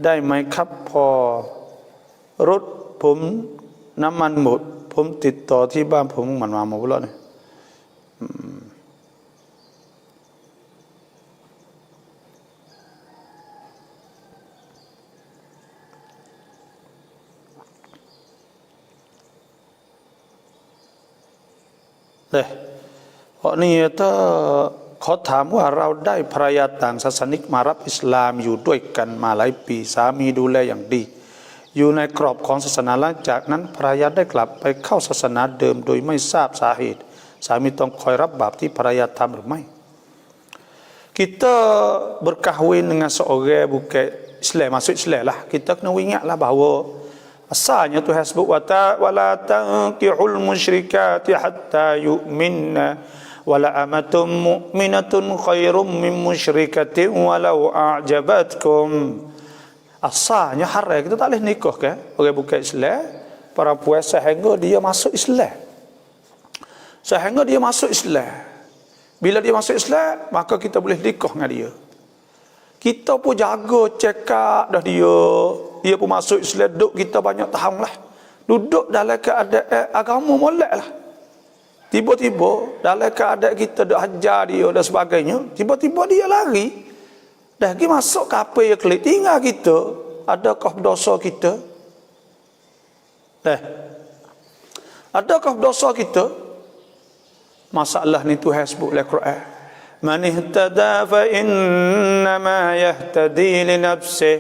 ได้ไหมครับพอรถผมน้ำมันหมดผมติดต่อที่บ้านผมมันมาหมดแล้วเนี่ยเพราะนี่ถ้าเขาถามว่าเราได้ภรรยาต่างศาสนิกมารับอิสลามอยู่ด้วยกันมาหลายปีสามีดูแลอย่างดีอยู่ในกรอบของศาสนาหลังจากนั้นภรรยาได้กลับไปเข้าศาสนาเดิมโดยไม่ทราบสาเหตุสามีต้องคอยรับบาปที่ภรรยาทำหรือไม่ kita berkahwin dengan seorang bukan Islam masuk Islam lah kita kena ingatlah bahawa asalnya Tuhan sebut wala tankihul musyrikati hatta yu'minna wala amatum mu'minatun khairum min musyrikatin walau a'jabatkum. Asalnya haram kita tak boleh nikah kan orang bukan Islam perempuan sehingga dia masuk Islam. Sehingga dia masuk Islam. Bila dia masuk Islam maka kita boleh nikah dengan dia. Kita pun jaga cekak dah dia pun masuk Islam duduk kita banyak tahun lah. Duduk dalam keadaan agama molek lah. Tiba-tiba dalam keadaan kita dah hajar dia dan sebagainya, tiba-tiba dia lari. Dah pergi masuk kapal yang kelik tinggal kita. Adakah dosa kita? Adakah dosa kita? Masalah ni Tuhan sebut dalam Quran. Man ihtada fa innama yahtadi li nafsih.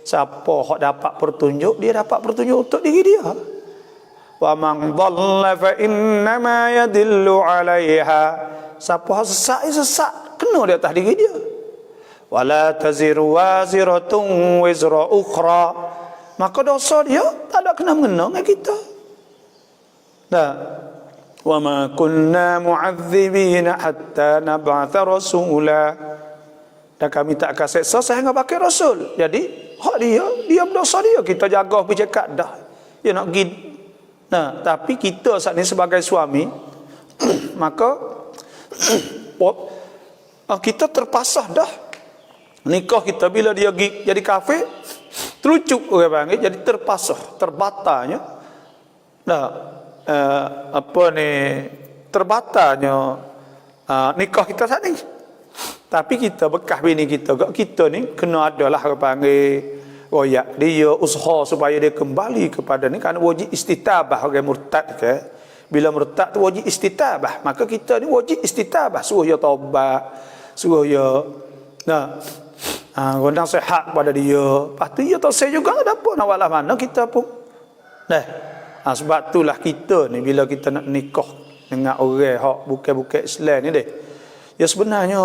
Siapa hak dapat petunjuk, dia dapat petunjuk untuk diri dia. Wa man dhalla fa innama yadillu 'alaiha. Siapa sesat kena di atas diri dia. Wala taziru waziratun wizra ukhra. Maka dosa dia tak ada kena-mengena dengan kita. Dah. Wa ma kunna mu'adzibina hatta nab'atha rasula. Dan kami tak akan seksa sehingga pakai rasul. Jadi hak dia berdosa dia kita jaga bercakap dah. Dia nak pergi. Nah, tapi kita saat ini sebagai suami maka kita terpasah dah. Nikah kita bila dia jadi kafir, terucuk orang panggil, jadi terpasah, terbatalnya. Nah, terbatalnya nikah kita saat ini. Tapi kita bekas bini kita ni kena adalah orang panggil royak dia usaha supaya dia kembali kepada ni kerana wajib istitabah orang murtad ke. Bila murtad tu wajib istitabah, maka kita ni wajib istitabah, suruh dia taubat, suruh dia gondang sehat kepada dia. Lepas tu dia tak say juga tak apa nak walah mana kita pun. Sebab itulah kita ni bila kita nak nikah dengan orang hak bukan Islam ni ya sebenarnya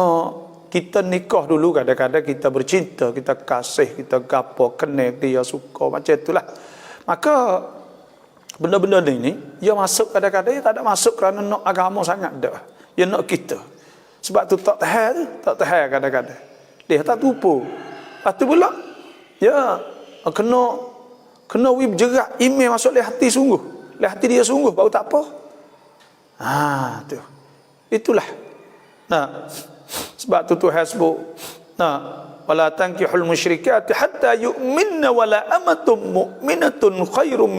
kita nikah dulu kadang-kadang kita bercinta, kita kasih, kita gapo, kenal dia suka macam itulah. Maka benda-benda ni dia masuk kadang-kadang dia tak ada masuk kerana nak agama sangat dah. Dia nak kita. Sebab tu tak tahan kadang-kadang. Dia tak tupu. Lepas tu pula ya kena wib jerak email masuk dalam hati sungguh. Dalam hati dia sungguh baru tak apa. Tu. Itulah. Sebab tu Tuhan sebut wala tankihul musyrikati hatta yu'minna wala amatum mu'minatun khairum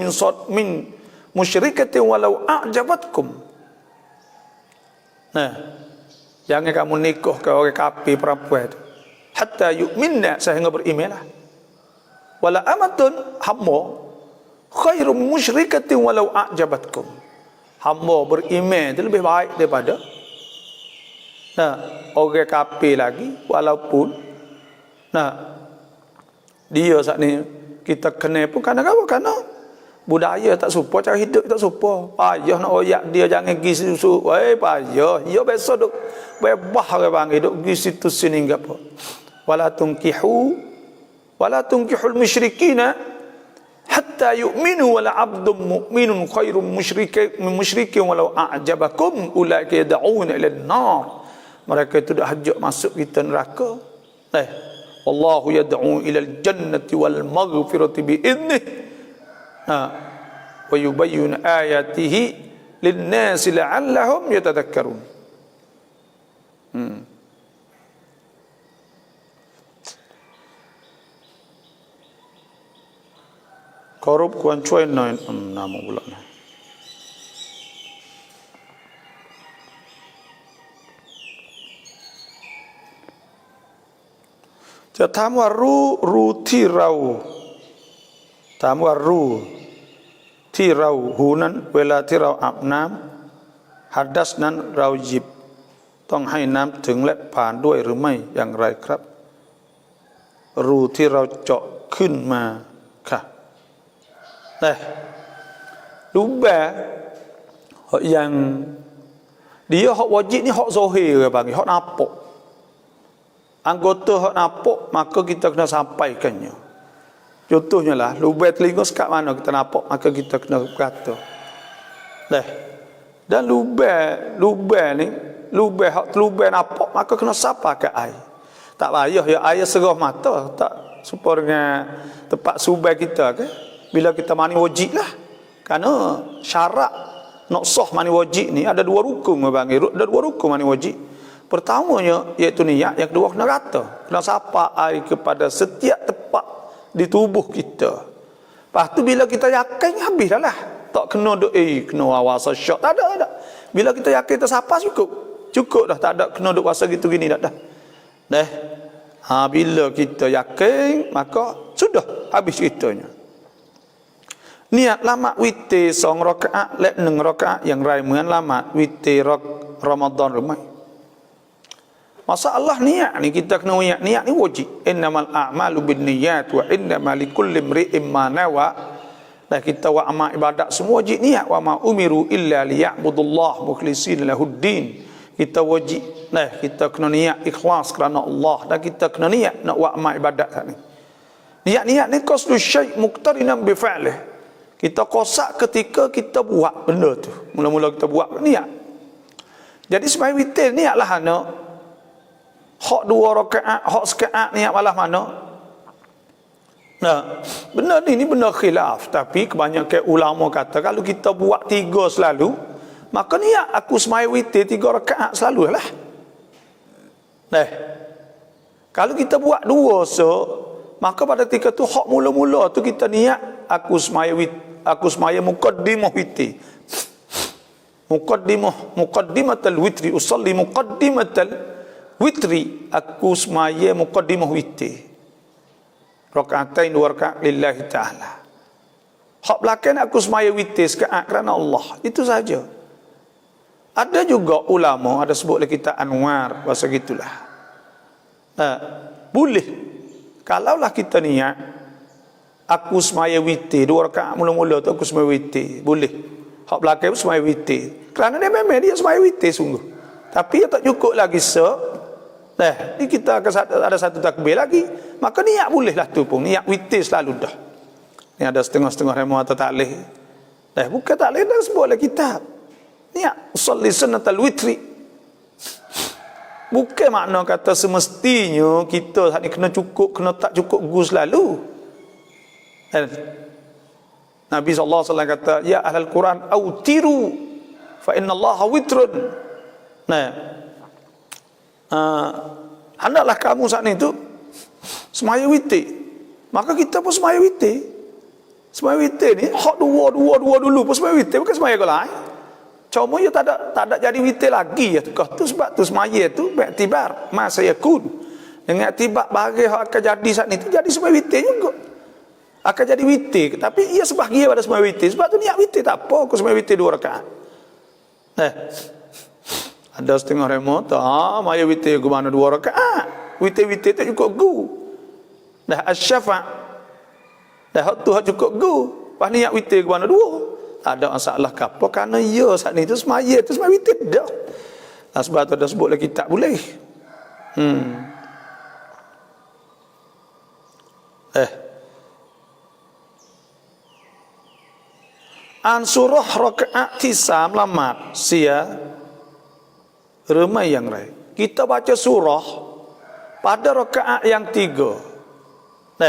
min musyrikatin walau a'jabatkum. Jangan kamu nikah ke orang kafir perempuan tu hatta yu'minna sehingga beriman lah. Wala amatun hamba khairum musyrikatin walau a'jabatkum. Hamba beriman itu lebih baik daripada orang kafir lagi walaupun dia saat ni kita kena pun kerana budaya tak serupa, cara hidup tak serupa. Payah nak royak dia jangan pergi susu. Payah. Dia biasa duk bebas orang panggil duk pergi situ sini enggak apa. Wala tunkihul musyrikina hatta yu'minu wala 'abdun mu'minun khairum musyrikin walau a'jabakum ulaika yad'una ila an-nar. Mereka itu dah hajak masuk kita neraka. Wallahu yad'u ila al-jannati wal maghfirati bi idnih. Wa yubayyinu ayatihi linnasi la'allahum yatadhakkarun. Korup kuan cuai noin nama bulan.จะถามว่ารู้ที่เราถามว่ารู้ที่เราหูนั้นเวลาที่เราอาบน้ำฮัดดัสนั้นเราหยิบต้องให้น้ำถึงและผ่านด้วยหรือไม่อย่างไรครับรูที่เราเจาะขึ้นมาค่ะLubang yang dia hak wajib ni hak zahir ke bagi hak nampak. Anggota hak nampak maka kita kena sampaikannya. Contohnya lah lubang telinga sekat mana kita nampak maka kita kena kata. Dan lubang ni lubang nampak maka kena sapa ke air. Tak payah ya air serah mata tak serupa dengan tempat subai kita ke. Bila kita mani wajib lah. Kerana syarat nak sah mani wajib ni ada dua rukun bang. Ada dua rukun mani wajib. Pertamanya iaitu niat, yang kedua kena rata. Kena sapa air kepada setiap tempat di tubuh kita. Lepas tu bila kita yakin habis dah lah. Tak kena kena awasa syak. Tak ada. Bila kita yakin tersapa cukup. Cukup dah, tak ada kena duk puasa gitu gini dah. Bila kita yakin maka sudah habis ceritanya. Niat lamat witir 2 rakaatและ1 rakaat อย่างไรเหมือนละหมาดวิเตรรอมฎอนหรือไม่ Masalah niat ni kita kena niat ni wajib. Innamal a'malu binniyat wa innamal likulli imri'in ma nawa. Dan kita wa amal ibadat semua wajib niat. Wa ma umiru illa liya'budullah mukhlishina lahuddin. Kita wajib kita kena niat ikhlas kerana Allah, dan kita kena niat nak buat amal ibadat ni. Niat ni qasdu syai' muqtarinan bi fa'lih. Kita kosak ketika kita buat benda tu. Mula-mula kita buat niat. Jadi sembahyang witir niatlah hana. Hak 2 rakaat, hak sekaat niat malah mana? Benda ni benda khilaf, tapi kebanyakan ulama kata kalau kita buat 3 selalu, maka niat aku sembahyang witir 3 rakaat selalulah. Kalau kita buat 2 maka pada ketika tu hak mula-mula tu kita niat aku semaya muqaddimah witir. Muqaddimatal witri usalli muqaddimatal witri, aku semaya muqaddimah witir. Rakaatain 2 rakaat lillahi ta'ala. Hak belakang aku semaya witir sekaat kerana Allah. Itu saja. Ada juga ulama ada sebut lagi kita Anwar bahasa gitulah. Boleh kalaulah kita niat aku semaya witir 2 rakaat mula-mula tu aku semaya witir, boleh. Hak belakang pun semaya witir. Kerana dia memang dia semaya witir sungguh. Tapi dia tak cukup lagi ni kita akan ada satu takbir lagi. Maka niat bolehlah tu pun. Niat witir selalu dah. Ni ada setengah-setengah remu atau taklih. Bukan taklih dah sebut oleh kitab. Niat usalli sunnatal witri. Bukan makna kata semestinya kita saat ni kena cukup, kena tak cukup gus selalu. Nabi SAW kata, ya ahlal Quran autiru fa inna Allah witrun. Hendaklah kamu saat ni tu semaya witir. Maka kita pun semaya witir. Semaya witir ni hak dua dulu pun semaya witir, bukan semaya ke lain. Cuma dia tak ada jadi witir lagi ya tu sebab tu semaya tu beriktibar masa yakun. Dengan iktibar bagi hak akan jadi saat ni tu jadi semaya witir juga. Akan jadi witir, tapi ia sebahagia pada semaya witir. Sebab tu niat witir tak apa, aku semaya witir 2 rakaat. Ada setengah remote, maya witir ke mana 2 rakaat. Witir-witir tak cukup gu. Asy-syafa'. Hak tu hak cukup gu. Pas niat witir ke mana 2. Tak ada masalah ke apa, kerana ya saat ni tu semaya witir dah. Sebab tu ada sebut lagi tak boleh. Surah rakaatที่3ละหมาดเสียหรือไม่อย่างไร Kita baca surah pada rakaat yang 3.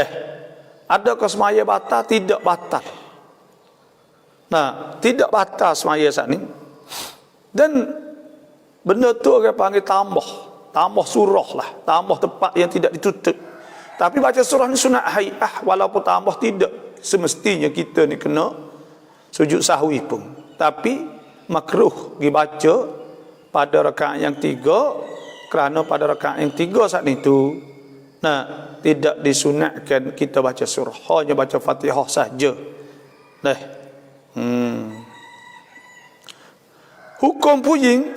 Adakah semaya batal? Tidak batal. Tidak batal semaya saat ni. Dan benda tu orang panggil tambah surah lah, tambah tempat yang tidak ditutup. Tapi baca surah ni sunat hai'ah, walaupun tambah tidak semestinya kita ni kena sujud sahwi pun. Tapi makruh dibaca pada rakaat yang 3, kerana pada rakaat yang 3 saat itu tidak disunatkan kita baca surah, hanya baca Fatihah saja. Hukum puing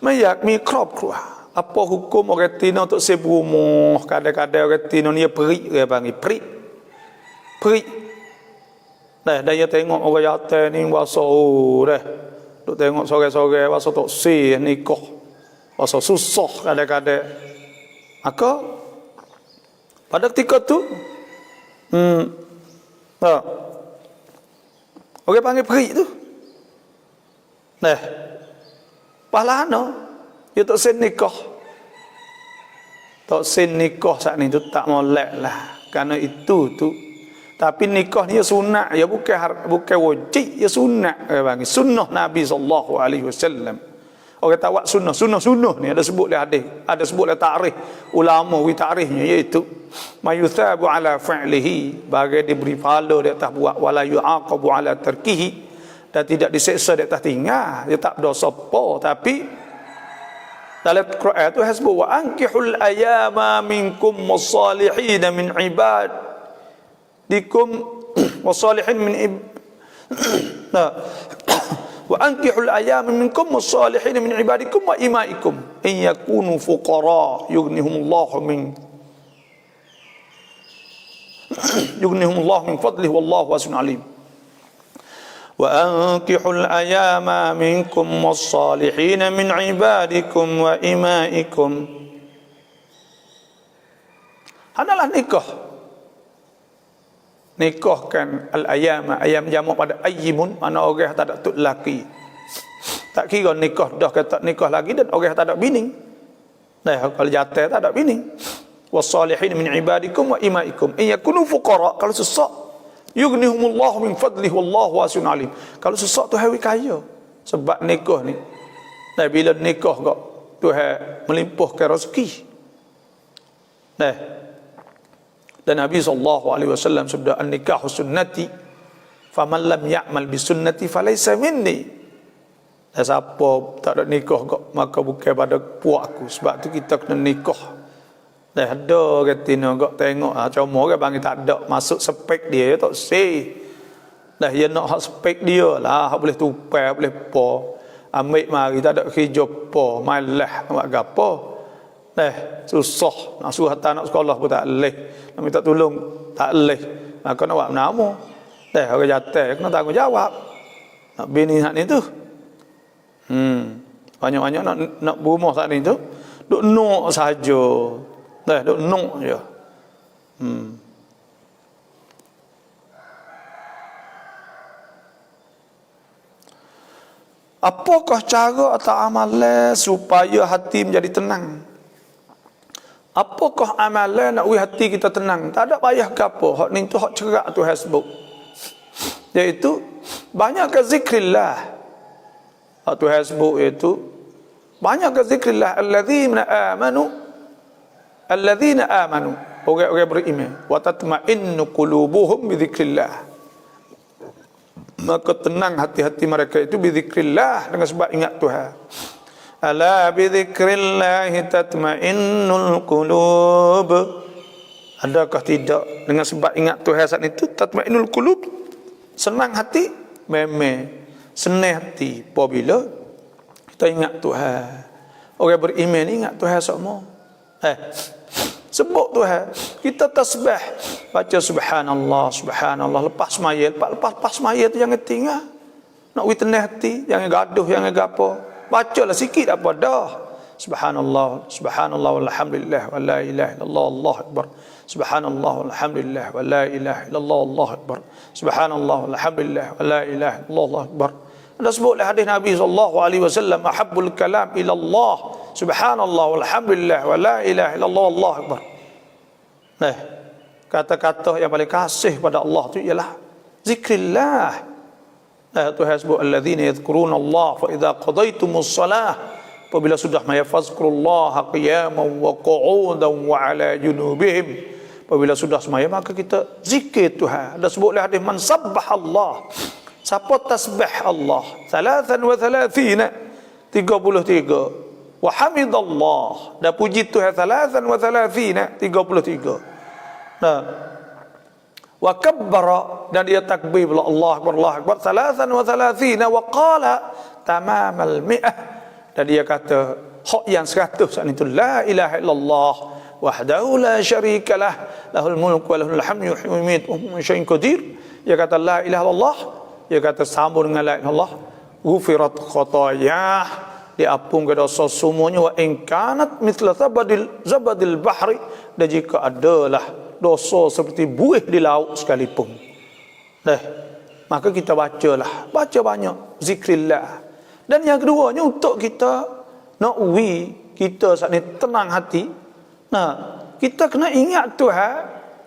mayak mi crop keluar. Apa hukum orang Tino untuk seberumah? Kadang-kadang orang Tino ni perik, dia panggil perik. Dia tengok orang jatuh ni bahasa duk tengok sore-sore bahasa tok si nikah, bahasa susah kadang-kadang. Maka pada ketika tu orang panggil perik tu. Pahalana dia tak sen nikah. Tak sen nikah saat ni tu tak molek lah. Kerana itu tu. Tapi nikah ni sunat, ya bukan wajib, ya sunat. Sunnah Nabi SAW. Orang tahu sunnah ni ada sebut lah hadis, ada sebut lah takrif ulama wi takrifnya, iaitu mayuthabu ala fa'lihi, bagi diberi pahala di atas buat, wala yu'aqabu ala tarkihi, dan tidak diseksa di atas tinggal. Dia tak berdosa apa. Tapi dalam Quran tu hasbu wa ankihul ayama minkum wassalihin min ibadikum wassalihin min wa ankihul ayama minkum wassalihin min ibadikum wa imaikum in yakunu fuqara yughnihumullahu min fadlihi wallahu wasi'un alim. وأنكحوا الأيام منكم والصالحين من عبادكم وإمائكم. Adalah nikahkan al-ayam, ayam jamak pada ayyimun, mana orang tak ada tuk laki. Tak kira nikah dah kata nikah lagi dan orang tak ada bini. Kalau jatuh tak ada bini. Was-salihin min ibadikum wa imaikum in yakunu fuqara, kalau sesak yughnihumullahu min fadlihi wallahu wasi'un alim. Kalau sesak tu hawi kaya sebab nikah ni. Dan bila nikah kok Tuhan melimpahkan rezeki. Dan Nabi SAW sabda, an-nikahu sunnati faman lam ya'mal bi sunnati falaysa minni. Dan siapa tak ada nikah kok maka bukan pada puak aku. Sebab tu kita kena nikah. Dah ada katina kok tengok cuma orang panggil tak ada masuk spek dia tak say. Dah dia nak hak spek dia lah, hak boleh tupai, boleh apa. Ambil mari tak ada kerja apa, malah buat gapo. Susah nak suruh hantar anak sekolah pun tak leh. Nak minta tolong tak leh. Maka nak buat nama. Orang jatuh kena tanggungjawab. Nak bini hak ni tu. Banyak-banyak nak berumah saat ni tu duk nok saja. Duk nok je. Apakah cara atau amalan supaya hati menjadi tenang? Apakah amalan nak hati kita tenang? Tak ada payah ke apa. Hak ni tu hak cerak tu hasbuk. Iaitu banyakkan zikrillah. Hak tu hasbuk iaitu banyakkan zikrillah alladzina amanu, orang-orang beriman, wa tatma'innu qulubuhum bi dzikrillah, maka tenang hati-hati mereka itu bi dzikrillah, dengan sebab ingat Tuhan. Ala bi dzikrillah tatma'innul qulub. Adakah tidak dengan sebab ingat Tuhan saat itu tatma'innul qulub, senang hati, memang senang hati apabila kita ingat Tuhan. Orang beriman ingat Tuhan semua. Sebut Tuhan, kita tasbih, baca subhanallah, subhanallah, lepas semaya tu jangan tinggal. Nak tenang hati, jangan gaduh, jangan gapo. Bacalah sikit apa dah. Subhanallah, subhanallah walhamdulillah wa la ilaha illallah Allahu akbar. Subhanallah walhamdulillah wa la ilaha illallah Allahu akbar. Subhanallah walhamdulillah wa la ilaha illallah Allahu akbar. Ada sebutlah hadis Nabi SAW, ahabbul kalam ila Allah subhanallah walhamdulillah wa la ilaha illallah Allahu akbar. Kata-kata yang paling kasih pada Allah tu ialah zikrillah. Tuhan sebut alladzina yadhkuruna Allah fa idza qadaitumus salah, apabila sudah mayafazkurullaha qiyaman wa qu'udan wa ala junubihim, apabila sudah semaya maka kita zikir Tuhan. Dan sebutlah hadis man sabbah Allah, siapa tasbih Allah 33 wa hamidallah, dan puji Tuhan 33 nah wa kabbara, dan dia takbir Allah akbar 33 wa qala tamamal mi'ah, dan dia kata hak yang 100 saat itu la ilaha illallah wahdahu la syarikalah lahul mulku wa lahul hamdu yuhyi wa yumiitu wa huwa syai'un qadir. Dia kata la ilaha illallah, dia kata sambung dengan la ilaha illallah, ghufirat khotoyah, diampungkan dosa semuanya, wa in kanat mithla zabadil bahri, dan jika adalah dosa seperti buih di laut sekalipun. Maka kita baca banyak zikrillah. Dan yang keduanya untuk kita nak kita saat ini tenang hati. Kita kena ingat Tuhan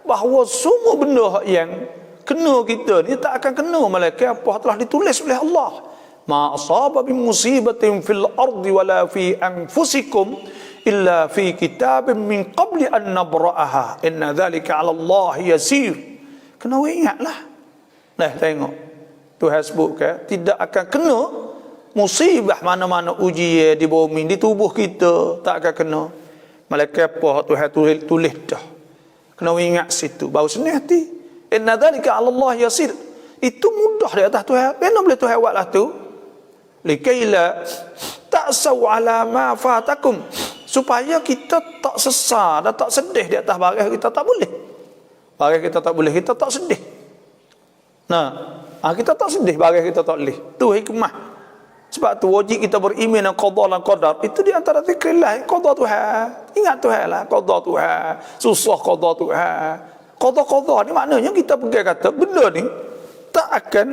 bahawa semua benda yang kena kita ni tak akan kena malaikat apa telah ditulis oleh Allah. Ma asaba min musibatin fil ardi wala fi anfusikum illa fi kitabin min qabli an nabra'aha inna dhalika 'ala Allah yasir. Kena ingatlah. Tengok Tuhan sebut tidak akan kena musibah mana-mana ujian di bumi, di tubuh kita tak akan kena. Malaikat apa Tuhan tulis dah. Kena ingat situ baru senang hati. Inna dhalika 'ala Allah yasir. Itu mudah di atas Tuhan. Kenapa boleh Tuhan buatlah tu? Likaila ta'saw 'ala ma fatakum, supaya kita tak sesar dan tak sedih di atas barang kita tak boleh. Barang kita tak boleh, kita tak sedih. Kita tak sedih barang kita tak boleh. Tu hikmah. Sebab tu wajib kita beriman dengan qada dan qadar. Itu di antara zikrillah, qada Tuhan. Ingat Tuhan lah, qada Tuhan. Susah qada Tuhan. Qada ni maknanya kita pergi kata benda ni tak akan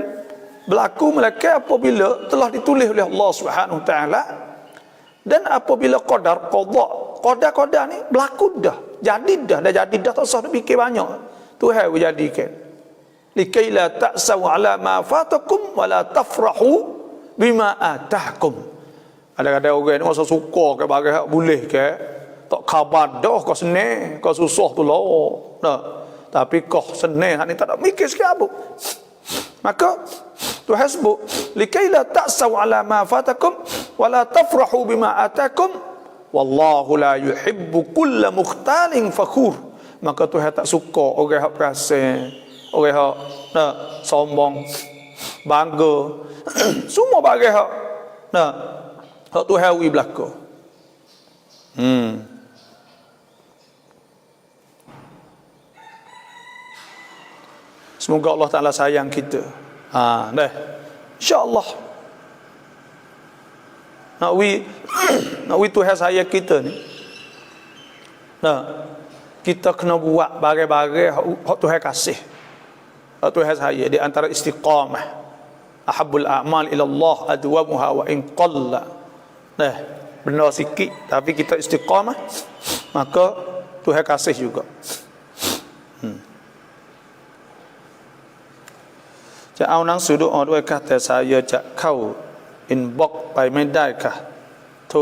berlaku melainkan apabila telah ditulis oleh Allah Subhanahu Wa Taala. Dan apabila qadar ni berlaku dah, jadi dah tak usah fikir banyak. Tuhan menjadikan. Likaila ta'saw 'ala ma fatakum wa la tafrahu bima atahkum. Ada orang ni masa suka ke barang boleh ke tak khabar dah kau senang, kau susah tu lah. Tapi kau senang hak ni tak ada mikir sikit apa. Maka Tuhan sebut likaila ta'saw 'ala ma fatakum wa la tafrahu bima atakum wallahu la yuhibbu kulla mukhtalin fakhur. Maka Tuhan tak suka orang hak perasa, orang hak sombong, bangga. Semua bagai hak hak Tuhan wi belaka. Semoga Allah Taala sayang kita. InsyaAllah nak wi Tuhan sayang kita ni. Kita kena buat bagai-bagai hak Tuhan kasih. Hak Tuhan sayang di antara istiqamah. Ahabbul a'mal ila Allah adwamuha wa in qalla. Benda sikit tapi kita istiqamah, maka Tuhan kasih juga. Cak au nang sudu on ด้วย แต่sayaจะเข้า inbox ไปไม่ได้ค่ะโ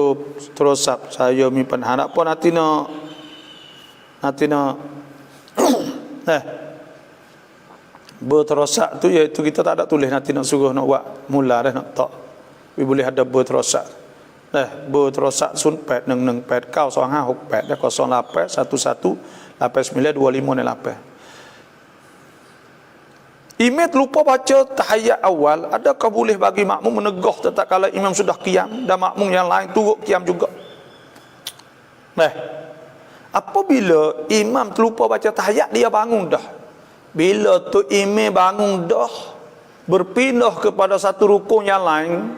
ทรศัพท์ saya มีปัญหาapa nanti berterosak tu iaitu kita tak ada tulis nanti nak suruh nak buat mula dah nak tak. Boleh ada berterosak. Berterosak sun 81189258 dah 0811892508. Imam lupa baca tahiyat awal, adakah boleh bagi makmum menegah tetap kala imam sudah qiyam dan makmum yang lain turut qiyam juga? Apabila imam terlupa baca tahiyat, dia bangun dah. Bila tu imam bangun dah, berpindah kepada satu rukun yang lain,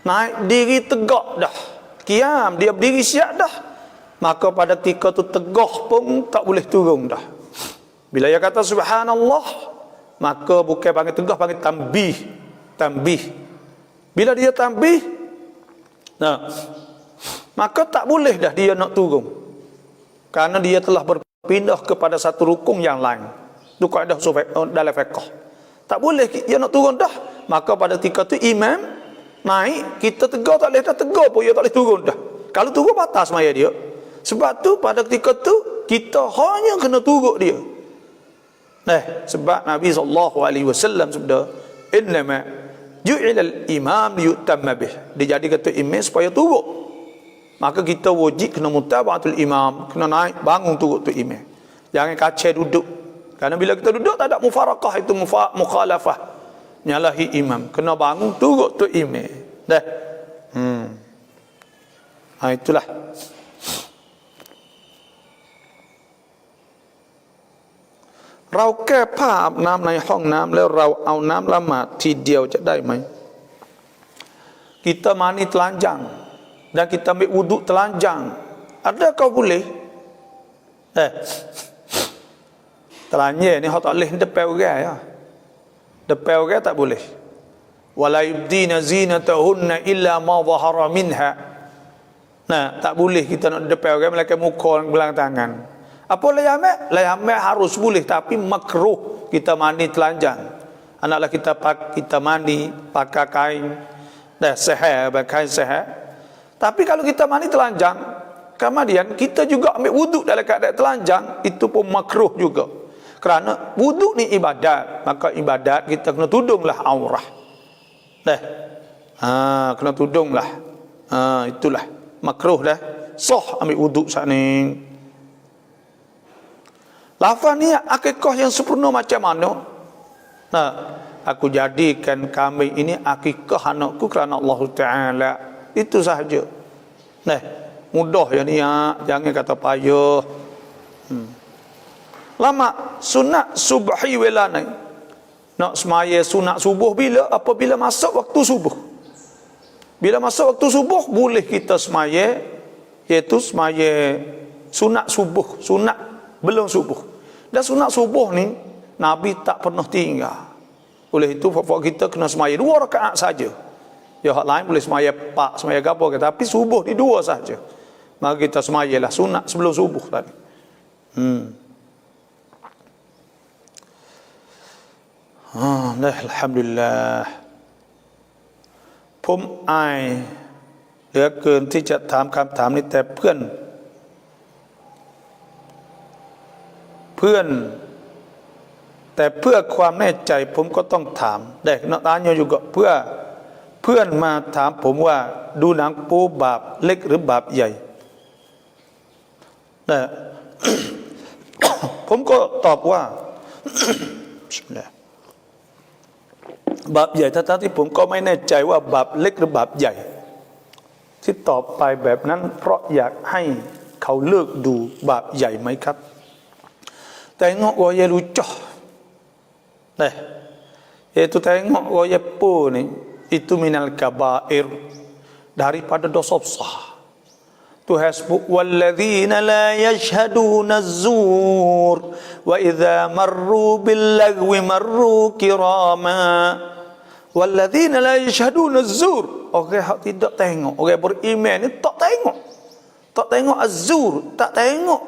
naik diri tegak dah, qiyam, dia berdiri siap dah, maka pada ketika tu tegak pun tak boleh turun dah. Bila dia kata subhanallah, maka bukan panggil tegak, panggil tambih. Bila dia tambih, maka tak boleh dah dia nak turun, kerana dia telah berpindah kepada satu rukun yang lain. Itu kaedah dalam fiqh. Tak boleh dia nak turun dah. Maka pada ketika tu imam naik, kita tegur tak boleh dah, tegur pun dia tak boleh turun dah. Kalau turun batas semaya dia. Sebab tu pada ketika tu kita hanya kena turut dia. Sebab Nabi SAW sabda, innama ju'ilal imam liyutamma bih. Dia jadi kata imam supaya turut. Maka kita wajib kena mutaba'atul imam, kena naik bangun turut tu imam. Jangan kacau duduk. Karena bila kita duduk tak ada mufarakah, itu mukhalafah. Nyalahi imam. Kena bangun turut tu imam. Itulah. Rau แก้ผ้าอาบน้ำในห้องน้ำแล้วเราเอาน้ำละหมาดทีเดียวจะได้ไหม Kita mandi telanjang dan kita ambil wuduk telanjang, adakah boleh? Telanjang ni hak tak boleh depan orang ya. Depan orang tak boleh. Wala yubdina zinatahunna illa ma dhahara minha. Tak boleh kita nak depan orang melainkan muka dan belang tangan. Apa layamek harus boleh, tapi makruh kita mandi telanjang. Anaklah kita mandi pakai kain sehat, kain sehat. Tapi kalau kita mandi telanjang, kemudian kita juga ambil wuduk dalam keadaan telanjang, itu pun makruh juga. Kerana wuduk ni ibadat, maka ibadat kita kena tudunglah aurah. Kena tudunglah. Itulah makruh dah. Sah ambil wuduk saat ni. Lafaz ni akikah yang sempurna macam mana? Aku jadikan kambing ini akikah anakku kerana Allah Ta'ala. Itu sahaja. Mudah ya ni ya. Jangan kata payah. Lama sunat subhi welana. Nak semaya sunat subuh bila? Apabila masuk waktu subuh. Bila masuk waktu subuh, boleh kita semaya, iaitu semaya sunat subuh, sunat belum subuh. Dan sunat subuh ni Nabi tak pernah tinggal. Oleh itu kita kena semaya 2 rakaat saja. Ya hak lain boleh semaya 4, semaya gapo ke, tapi subuh ni 2 saja. Maka kita semayalah sunat sebelum subuh tadi. Alhamdulillah. ผมอายเหลือเกินที่จะถามคำถามนี้แต่เพื่อนแต่เพื่อความแน่ใจผมก็ต้องถามnak tanya juga เพื่อนมาถามผมว่าดูหนังโป๊บาปเล็กหรือบาปใหญ่ ผมก็ตอบว่า บาปใหญ่ทั้งที่ผมก็ไม่แน่ใจว่าบาปเล็กหรือบาปใหญ่ที่ตอบไปแบบนั้นเพราะอยากให้เขาเลิกดูบาปใหญ่ไหมครับ Tengok raya lucah. Iaitu tengok raya po ni, itu minal kabair, daripada dosa besar. Tuhan sebut walladzina la yashhaduna az-zur wa idza marru bil lagwi marru kirama. Walladzina la yashhaduna az-zur, orang yang tidak tengok, orang beriman ni tak tengok az-zur, tak tengok,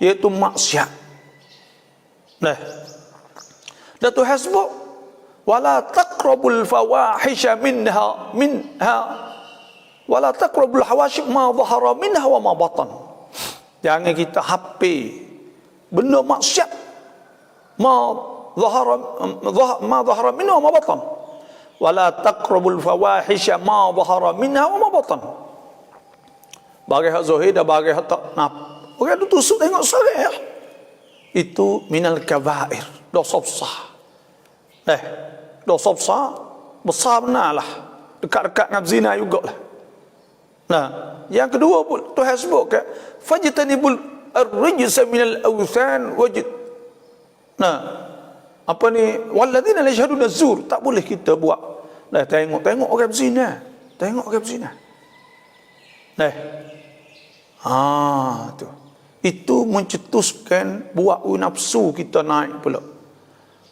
iaitu maksiat. Dan Tuhan sebut wala taqrabul fawahisha minha wala taqrabul hawashi ma dhahara minha wa ma batan. Jangan kita hapi benda maksiat ma dhahara minha wa ma batan. Wala taqrabul fawahisha ma dhahara minha wa ma batan. Bagi hak zahir dan bagi hak tak naf. Orang tu tusuk tengok sahih. Itu minal kabair, dosa besar. Dosa besar benarlah. Dekat-dekat dengan zina jugalah. Yang kedua pun Tuhan sebut ke fajtanibul ar-rijsa minal awthan wajid. Apa ni walladzina la yashhaduna az-zur, tak boleh kita buat. Tengok orang berzina. Tengok orang berzina. Tu. Itu mencetuskan buat nafsu kita naik pula.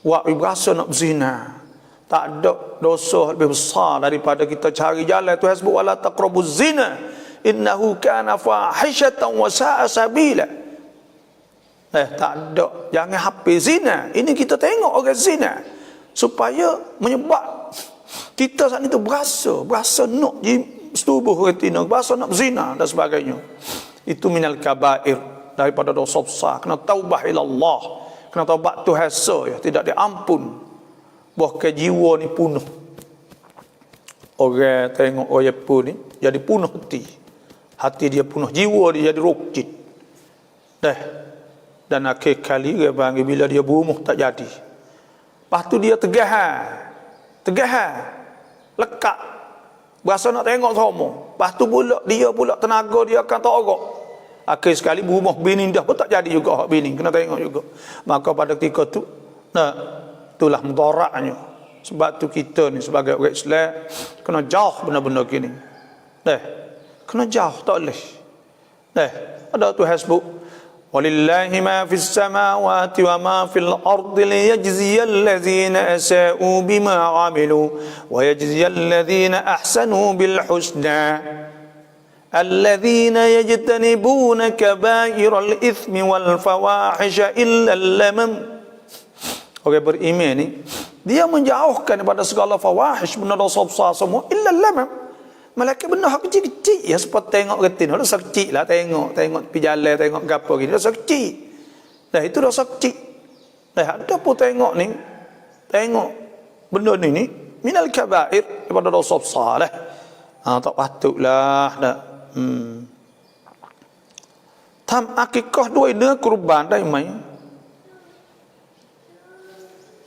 Buat berasa nak berzina. Tak ada dosa lebih besar daripada kita cari jalan. Tuhan sebut wala taqrabuz zina innahu kana fahishatan wa sa'a sabila. Tak ada, jangan hampir zina. Ini kita tengok orang zina. supaya menyebab kita saat itu berasa nak di setubuh retina, berasa nak zina dan sebagainya. Itu minal kabair, daripada dosa besar. Kena taubah ila Allah, kena taubat tu hasa ya, tidak diampun. Bahkan jiwa ni punuh. Orang tengok orang pun ni jadi punuh hati dia punuh, jiwa dia jadi rukit. Dan akhir kali dia panggil bila dia berumuh tak jadi. Lepas tu dia tegah, lekat, berasa nak tengok semua. Lepas tu pula tenaga dia akan terorok. Akhir sekali berumuh bini dah pun tak jadi juga, bini kena tengok juga. Maka pada ketika tu, itulah mudaratnya. Sebab tu kita ni sebagai orang Islam kena jauh benda-benda gini. Kena jauh, tak boleh. Ada tu hasbuk. Walillahi ma fis samawati wa ma fil ardi liyajziyal ladzina asa'u bima 'amilu wa yajziyal ladzina ahsanu bil husna alladzina yajtanibuna kaba'iral itsmi wal fawahisha illa lamam. Orang beriman ni dia menjauhkan daripada segala fawahish, benda dosa besar semua, illa lamam. Malaikat benda kecil-kecil ya, seperti tengok retina dosa kecil lah, tengok pi jalan, tengok gapo gini dosa kecil. Itu dosa kecil. Ada pun tengok benda ni minal kabair, daripada dosa besar lah. Tak patutlah dah. Tam akikah dua ini kurban dah mai.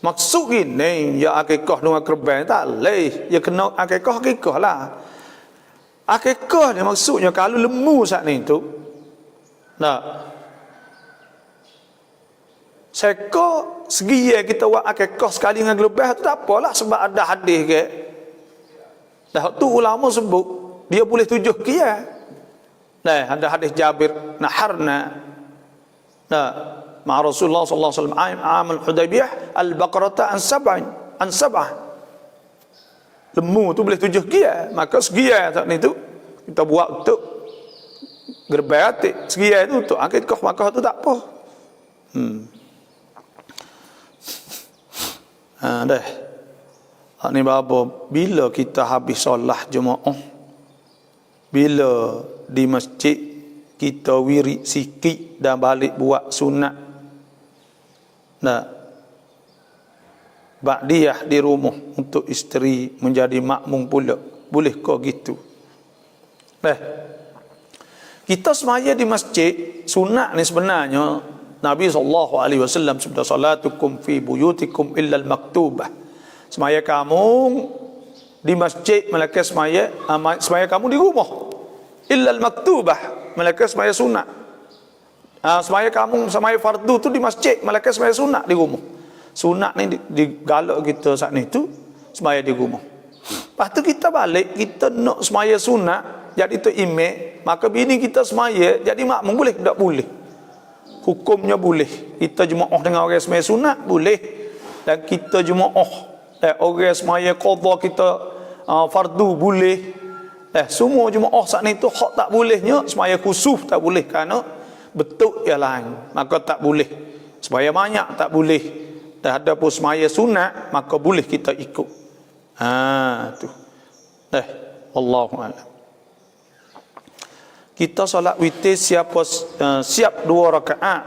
Maksud gini ya, akikah dua kurban tak leh, ya kena akikah lah. Akikah ni maksudnya kalau lembu saat ni tu, seko segi kita buat akikah sekali dengan gelebah tu tak apalah, sebab ada hadis ke. Tu ulama sebut dia boleh 7 kia. Ada hadis Jabir, naharna ma Rasulullah sallallahu alaihi wasallam amal Hudaybiyah al-baqarata an sab'ah. Lembu tu boleh 7 gia, maka segia saat ni tu kita buat untuk gerbai atik, segia tu untuk akikah, maka tu tak apa. Ni bapa, bila kita habis solat jemaah, bila di masjid kita wirid sikit dan balik buat sunat, ba'diyah di rumah untuk isteri menjadi makmum pula, boleh kau gitu? Kita semaya di masjid sunat ni sebenarnya Nabi SAW sebut salatukum fi buyutikum illa al-maktubah. Semaya kamu di masjid, malaikat semaya kamu di rumah illa al-maktubah, malaikat semaya sunat. Semaya fardu tu di masjid, malaikat semaya sunat di rumah. Sunat ni digalak kita saat ni tu semaya di rumah. Lepas tu kita balik, kita nak semaya sunat jadi tu imam, maka bini kita semaya jadi makmum, boleh tak? Boleh. Hukumnya boleh. Kita jemaah dengan orang semaya sunat boleh, dan kita jemaah orang semaya qadha kita fardu boleh. Semua jemaah saat ni tu hak tak bolehnya semaya khusuf tak boleh, kerana betul yang lain, maka tak boleh. Semaya banyak tak boleh. Dan ada pun semaya sunat, maka boleh kita ikut. Tu. Wallahu a'lam. Kita solat witir siap 2 rakaat.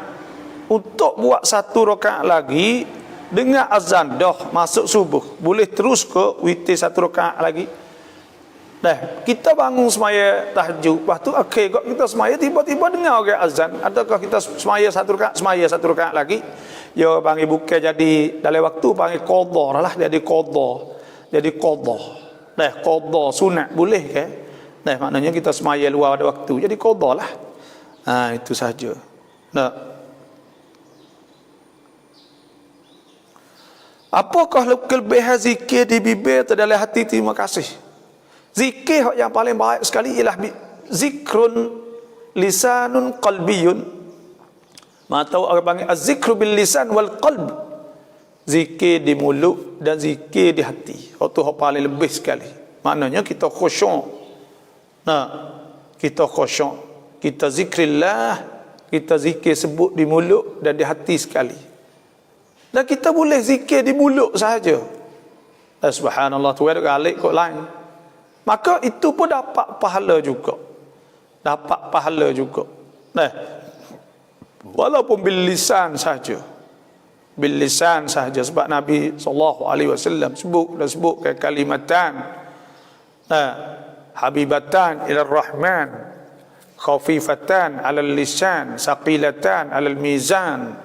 Untuk buat 1 rakaat lagi dengan azan dah masuk subuh, boleh terus ke witir 1 rakaat lagi. Kita bangun semaya tahajud, lepas tu kita semaya, tiba-tiba dengar orang azan, adakah kita semaya 1 rakaat lagi? Ya panggil bukan jadi dalam waktu, panggil qadha lah, jadi qadha. Qadha sunat boleh ke? Maknanya kita semaya luar ada waktu, jadi qadha lah. Itu saja. Apakah kelebihan zikir di bibir atau dalam hati terima kasih? Zikir yang paling baik sekali ialah zikrun lisanun qalbiyun. Tahu orang panggil az-zikru bil lisan wal qalb. Zikir di mulut dan zikir di hati. Itu yang paling lebih sekali. Maknanya kita khusyuk. Kita khusyuk. Kita zikrillah, kita zikir sebut di mulut dan di hati sekali. Dan kita boleh zikir di mulut sahaja. Subhanallah tu ada galik kot lain. Maka itu pun dapat pahala juga. Dapat pahala juga. Nah, walaupun bil lisan saja. Bil lisan saja, sebab Nabi SAW sebut ke kalimatan. Nah, habibatan ila rahman, khafifatan ala lisan, saqilatan ala mizan.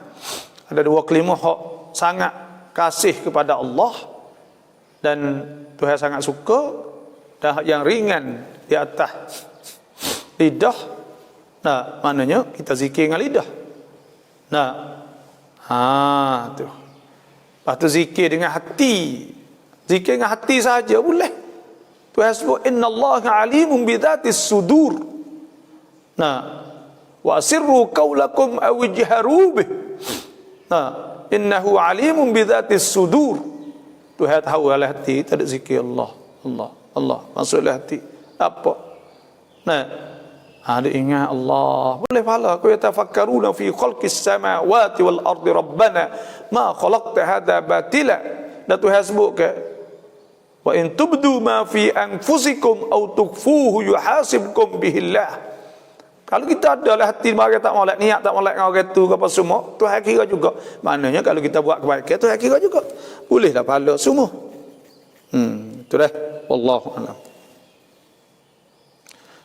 Ada dua kalimah sangat kasih kepada Allah dan Tuhan sangat suka, dan yang ringan di atas lidah. Nah, maknanya kita zikir dengan lidah. Nah, tu. Lepas tu zikir dengan hati. Zikir dengan hati saja boleh. Tuhan sebut innallaha alimun bidzatis sudur. Nah, wa sirru qaulakum aw ijharu bih. Nah, innahu alimun bidzatis sudur. Tuhan tahu dalam hati, tak ada zikir Allah. Allah masuk dalam hati. Apa? Nah, ada ingat Allah. Boleh pahala. Ku yatafakkaruna fi khalqis samawati wal ardi rabbana ma khalaqta hadza batila. Dan Tuhan sebut ke wa in tubdu ma fi anfusikum aw tukhfuhu yuhasibkum bihillah. Kalau kita ada lah hati mari tak molek, niat tak molek dengan orang tu ke apa semua, Tuhan kira juga. Maknanya kalau kita buat kebaikan, Tuhan kira juga. Boleh dah pahala semua. Itu dah. Wallahu a'lam.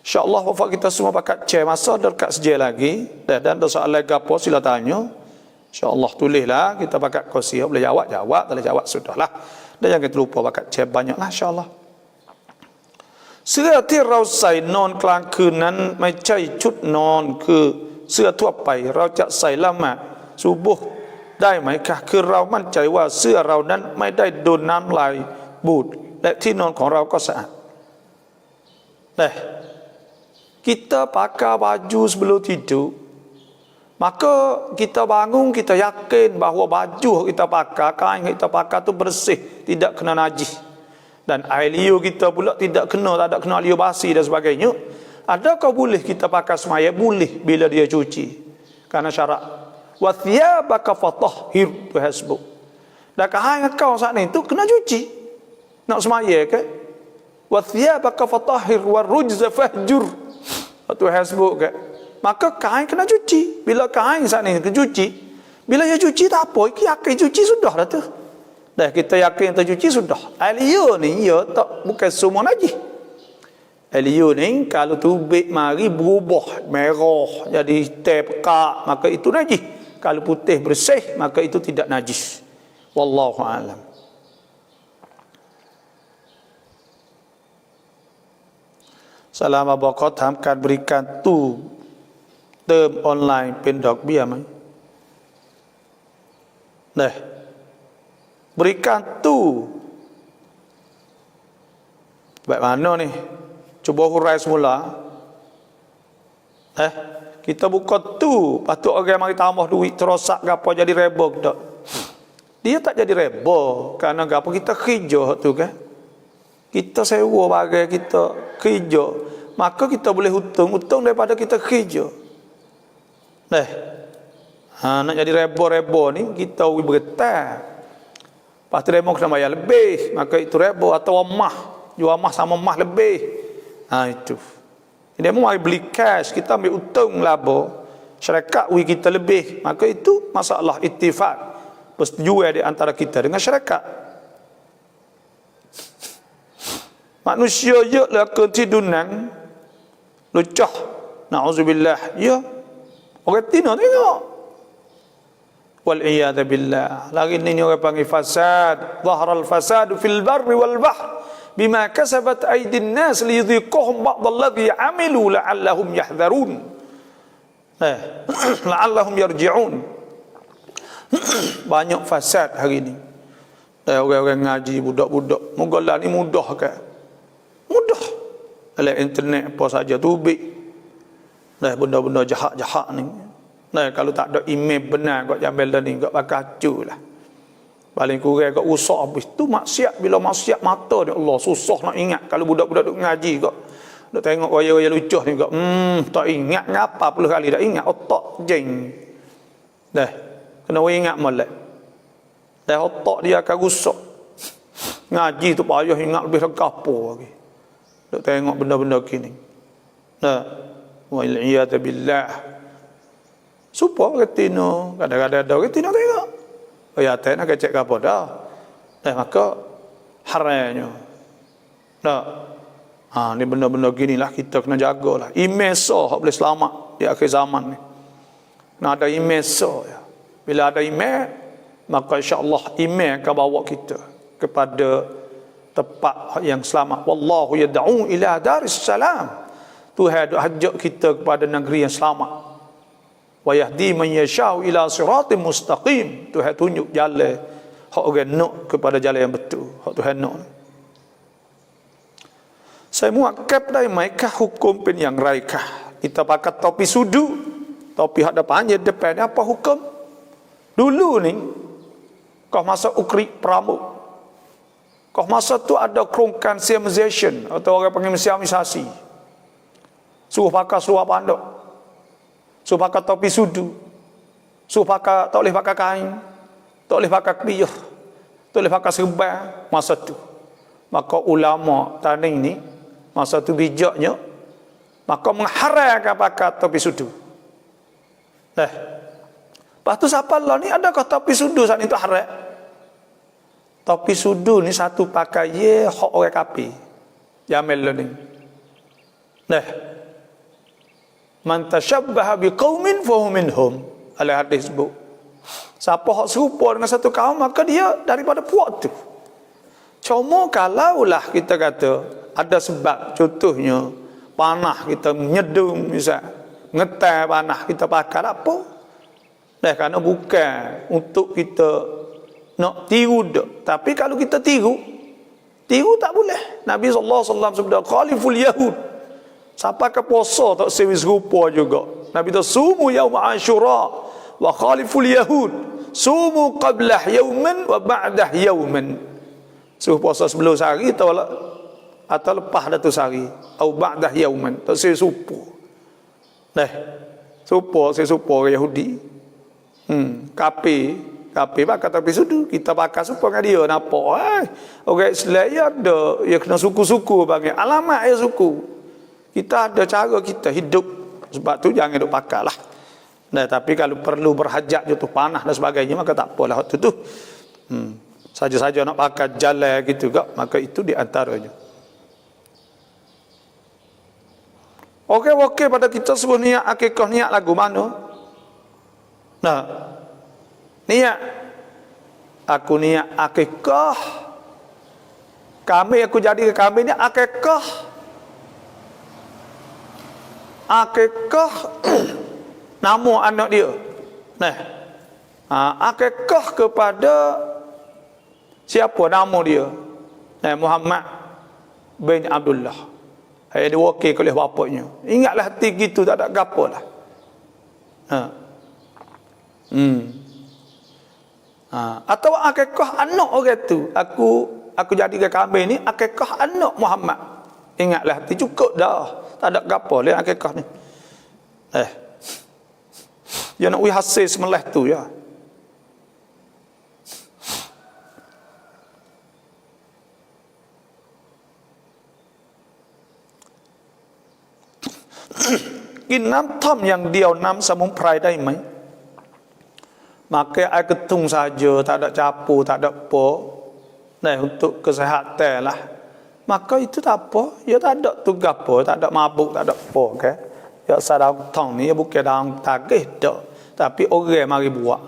InsyaAllah wafak kita semua pakat cek masa dekat sejak lagi. Dan ada soalan apa sila tanya. InsyaAllah tulislah, kita pakat kongsi. Boleh jawab, tak boleh jawab sudahlah. Dan jangan terlupa pakat cek banyaklah insyaAllah. เสื้อที่เราใส่นอนกลางคืนนั้นไม่ใช่ชุดนอนคือเสื้อทั่วไปเราจะใส่ละหมาดซุบุห์ได้ไหมคะคือเรามั่นใจว่าเสื้อเรานั้นไม่ได้โดนน้ำลายบูดและที่นอนของเราก็สะอาด kita pakai baju sebelum tidur, maka kita bangun kita yakin bahawa baju kita pakai, kain kita pakai tu bersih, tidak kena najis. Dan air liur kita pula tidak kena, tak ada kena liur basi dan sebagainya. Adakah boleh kita pakai semaya? Boleh bila dia cuci. Karena syarat. Wa thiyabaka fatahhir, Tuhan sebut. Dan kain kau saat ni tu kena cuci. Nak semaya ke? Wa thiyabaka fatahhir wa rujza fahjur. Tuhan sebut ke? Maka kain kena cuci. Bila kain saat ni kena cuci, bila dia cuci tak apa, yakin cuci sudah dah tu. Dah kita yakin tercuci sudah. Air liur ni ya tak bukan semua najis. Air liur ni kalau tubik mari berubah merah jadi hitam pekat, maka itu najis. Kalau putih bersih maka itu tidak najis. Wallahu a'lam. Salam Abaqah ถามการบริการตู้เติมออนไลน์เป็นดอกเบี้ยไหม Berikan tu baik mana ni? Cuba hurai semula. Kita buka tu, patut orang mari tambah duit terosak ke apa jadi reba tak? Dia tak jadi reba kerana apa kita kerja tu kan? Kita sewa bagai kita kerja, maka kita boleh hutang daripada kita kerja. Nak jadi reba ni kita bergetar. Lepas tu demo kena bayar lebih, maka itu reba atau mah, jual mah sama mah lebih. Itu. Demo mari beli cash, kita ambil hutang laba, syarikat ui kita lebih, maka itu masalah ittifaq, persetujuan di antara kita dengan syarikat. Manusia je lah ketidunan, lucah, na'udzubillah, ya. Orang tidur tengok. Wal'iyadha billah. Lagi ni orang panggil fasad. Zahral fasadu fil barri wal bahr bima kasabat aydin nas liyudhiqahum ba'dalladhi amilu la'allahum yahdharun. La'allahum yarji'un. Banyak fasad hari ni. Orang-orang ngaji, budak-budak. Moga ni mudah ke? Mudah. Dalam internet apa saja tubik. Benda-benda jahat-jahat ni. Kalau tak ada email benar kau jambil dan ni kau pakai acu lah. Paling kurang kau usah habis tu maksiat. Bila maksiat mata dia Allah susah nak ingat. Kalau budak-budak duk ngaji kau duk tengok waya-waya lucuh ni kau tak ingat ngapa puluh kali dah ingat otak jeng. Kena ingat molek. Dan otak dia akan rusak. Ngaji tu payah ingat lebih rekapo lagi. Duk tengok benda-benda gini. Nah, wal-iyad billah. Supaya ketino, kadang-kadang ada ketino tengok. Ya tak nak cek apa dah. Maka haramnya. Nah, ni benda-benda ginilah kita kena jagalah. Imej hak boleh selamat di akhir zaman ni. Kena ada imej ya. Bila ada imej, maka insya-Allah imej akan bawa kita kepada tempat yang selamat. Wallahu yad'u ila daris salam. Tuhan ajak kita kepada negeri yang selamat. Wa yahdi man yasha'u ila siratim mustaqim. Tuhan tunjuk jalan hak orang nak kepada jalan yang betul. Hak Tuhan nak. Saya muakkab dai maikah hukum pen yang raikah. Kita pakai topi sudu, topi hak depan je depan ni apa hukum? Dulu ni kau masa ukri pramuk. Kau masa tu ada kerongkan Siamization atau orang panggil Siamisasi. Suruh pakai seluar panduk. Suruh pakai topi sudu. Suruh pakai, tak boleh pakai kain. Tak boleh pakai kebiyah. Tak boleh pakai serban masa tu. Maka ulama taning ni masa tu bijaknya, maka mengharamkan pakai topi sudu. Lepas tu siapa lah ni adakah topi sudu saat itu haram? Topi sudu ni satu pakai ye hak orang kafir. Jamil lah ni. Man tashabbaha biqaumin fahuwa minhum. Ala hadis bu. Siapa hak serupa dengan satu kaum maka dia daripada puak tu. Cuma kalaulah kita kata ada sebab, contohnya panah kita menyedung misal, ngetai panah kita pakai apa? Kerana bukan untuk kita nak tiru dak. Tapi kalau kita tiru tak boleh. Nabi sallallahu alaihi wasallam sebut khaliful yahud. Siapa ke puasa tak sewi serupa juga. Nabi tu sumu yaum Ashura wa khaliful yahud. Sumu qablah yauman wa ba'dah yauman. Suruh puasa sebelum sehari atau lepas dah tu sehari. Atau ba'dah yauman. Tak sewi serupa. Serupa orang Yahudi. Kapi pakai topi sudu, kita pakai serupa dengan dia. Nampak orang Islam ya ada, ya kena suku-suku bagi alamat ya suku. Kita ada cara kita hidup, sebab tu jangan duk pakai lah. Tapi kalau perlu berhajat tu panah dan sebagainya, maka tak apalah waktu tu. Saja-saja nak pakai jalan gitu gak, maka itu di antaranya. Okey pada kita sebut niat akikah, niat lagu mana? Niat aku niat akikah. Kami aku jadi ke kami ni akikah. Akikah nama anak dia. Akikah kepada siapa nama dia? Muhammad bin Abdullah. Dia wakil oleh bapaknya. Ingatlah hati gitu, tak ada gapo lah. Atau akikah anak orang tu. Aku jadi kambing ni akikah anak Muhammad. Ingatlah hati cukup dah. Tak ada gapo le akikah ni. Ya nak hasil semelah tu ya.กินน้ำท่อมอย่างเดียวน้ำสมุนไพรได้ไหม Maka air ketung saja, tak ada campur, tak ada apa. Untuk kesihatan lah. Maka itu tak apa. Ya tak ada tugas apa, tak ada mabuk, tak ada apa. Okay? Ya sadang tong ni, ya bukan dalam tagih tak. Tapi orang mari buat.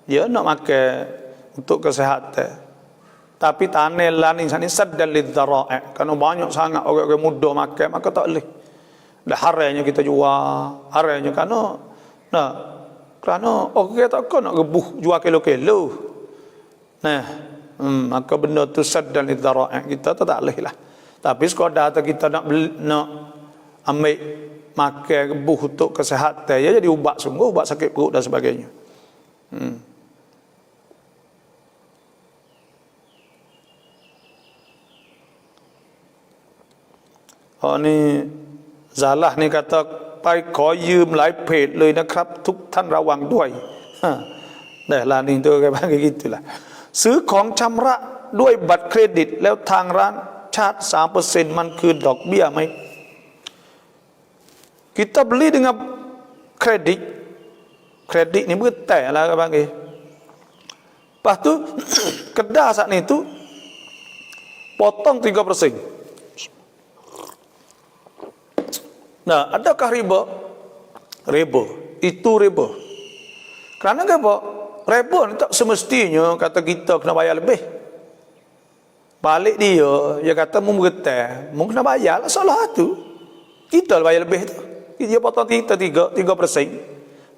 Ya nak makan untuk kesihatan. Tapi tanah lah ni saddan lidzara'i. Kerana banyak sangat orang-orang muda makan, maka tak boleh. Dah haramnya kita jual. Haramnya kerana orang tak nak rebuh jual kilo-kilo. Maka benda tu saddan lidzara'i. Kita tak boleh lah. Tapi sekadar kita nak ambil makan rebuh untuk kesihatan, ya jadi ubat sungguh, ubat sakit perut dan sebagainya. Ni Zalah ni kata ไปขอยืมหลายเพจเลยนะครับทุกท่านระวังด้วย Dah lahนี่ตัวกันบ้างgitulah. ซื้อของชำระด้วยบัตรเครดิตแล้วทางร้านชาร์จ 3% มันคือดอกเบี้ยไหม Kita beli dengan kredit. Kredit ni betul lah kan bang. Lepas tu kedai saat ni tu potong 3%. Nah, adakah riba? Riba. Itu riba. Kerana apa? Riba ni tak semestinya kata kita kena bayar lebih. Balik dia kata mu bergetar, mu kena bayar lah salah tu. Kita bayar lebih tu. Dia potong kita 3%.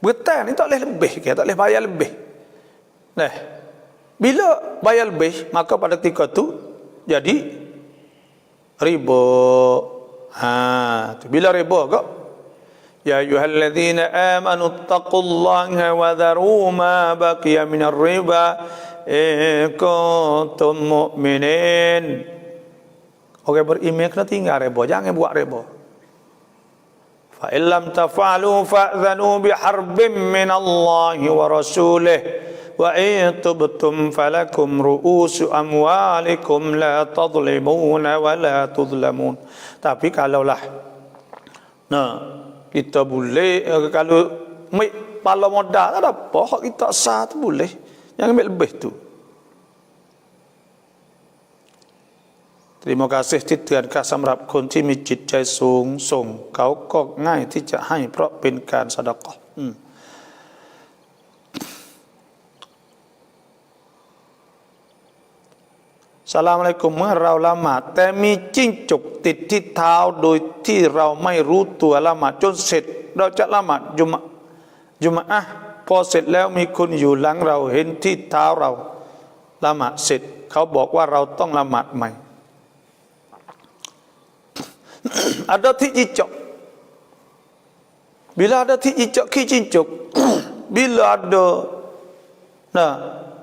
Bergetar ni tak boleh lebih, tak boleh bayar lebih. Nah, bila bayar lebih, maka pada ketika tu jadi riba. Bila riba kok? Ya ayyuhalladzina amanu taqullaha wa dharu ma baqiya minar riba in kuntum mu'minin. Orang beriman kena tinggal riba, jangan buat riba. Fa illam taf'alu fa'dhanu biharbin minallahi wa rasulih wa in tubtum falakum ru'usu amwalikum la tadlimuna wa la tudlamun. Tapi kalaulah kita boleh kalau pala modal tak ada apa, hak kita sah tu boleh, jangan ambil lebih tu. Terima kasih ที่เตือนข้าสำหรับคนที่มีจิตใจสูงส่งเขาก็ง่ายที่จะให้เพราะเป็นการซะดะกอฮ์สลามอะลัยกุม เมื่อเราละหมาดแต่มีจิ้งจกติดที่เท้าโดยที่เราไม่รู้ตัวละหมาดจนเสร็จเราจะละหมาดจุมอะห์พอเสร็จแล้วมีคนอยู่หลังเราเห็นที่เท้าเราละหมาดเสร็จเขาบอกว่าเราต้องละหมาดใหม่ ada cicak bila ada cicak cincuk bila ada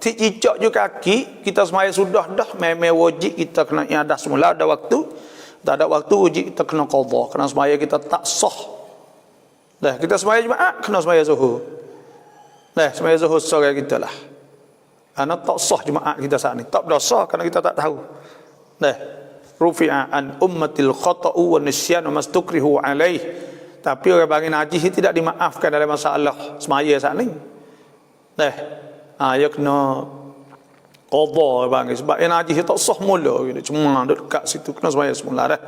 cicak je kaki kita semaya sudah dah memang wajib kita kena iadah semula ada waktu tak ada waktu wajib kita kena qadha kerana semaya kita tak sah dah kita semaya Jumaat kena semaya zuhur dah semaya zuhur sore kita lah kerana tak sah Jumaat kita saat ni tak berdosa kerana kita tak tahu dah rufi'a an ummatil khata'u wa nisyan wa mastukrihu alaih. Tapi orang bagi najis tidak dimaafkan dalam masalah semaya saat ni. Ya kena qadha bagi sebab yang najis tak sah mula gitu. Cuma dekat situ kena semaya semula dah.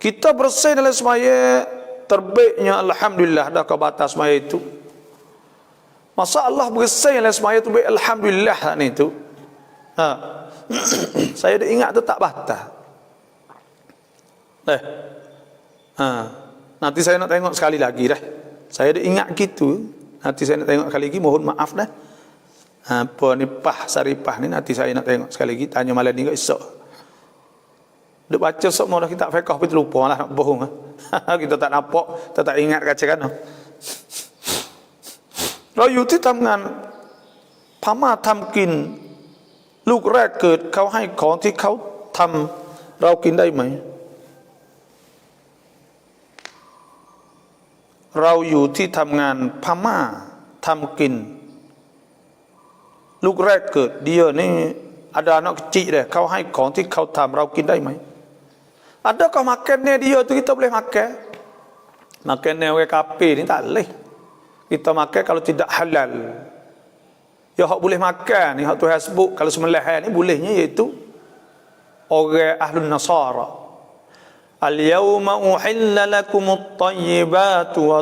Kita bersih dalam semaya terbaiknya alhamdulillah dah ke batas semaya itu. Masa Allah bersih dalam semaya tu baik alhamdulillah ni tu. Saya dah ingat tu tak batal. Nanti saya nak tengok sekali lagi dah. Saya dah ingat gitu. Nanti saya nak tengok sekali lagi, mohon maaf dah. Apa ni saripah ni nanti saya nak tengok sekali lagi, tanya malam ni ke esok. Duk baca semua dah kita fiqh tapi terlupa lah nak bohong. Kita tak nampak, kita tak ingat kaca kan. เราอยู่ที่ทำงานพม่าทำกินลูกแรกเกิดเขาให้ของที่เขาทำเรากินได้ไหมเราอยู่ที่ทำงานพม่าทำกินลูกแรกเกิดdia ni ada anak kecil diaเขาให้ของที่เขาทำเรากินได้ไหม adakah makannya dia tu kita boleh makan makannya orang kafir ni tak boleh kita makan kalau tidak halal. Ya hak boleh makan ni hak Tuhan sebut kalau sembelihan ni bolehnya iaitu orang ahlun nasara. Al-yawma uhilla lakumut tayyibatu wa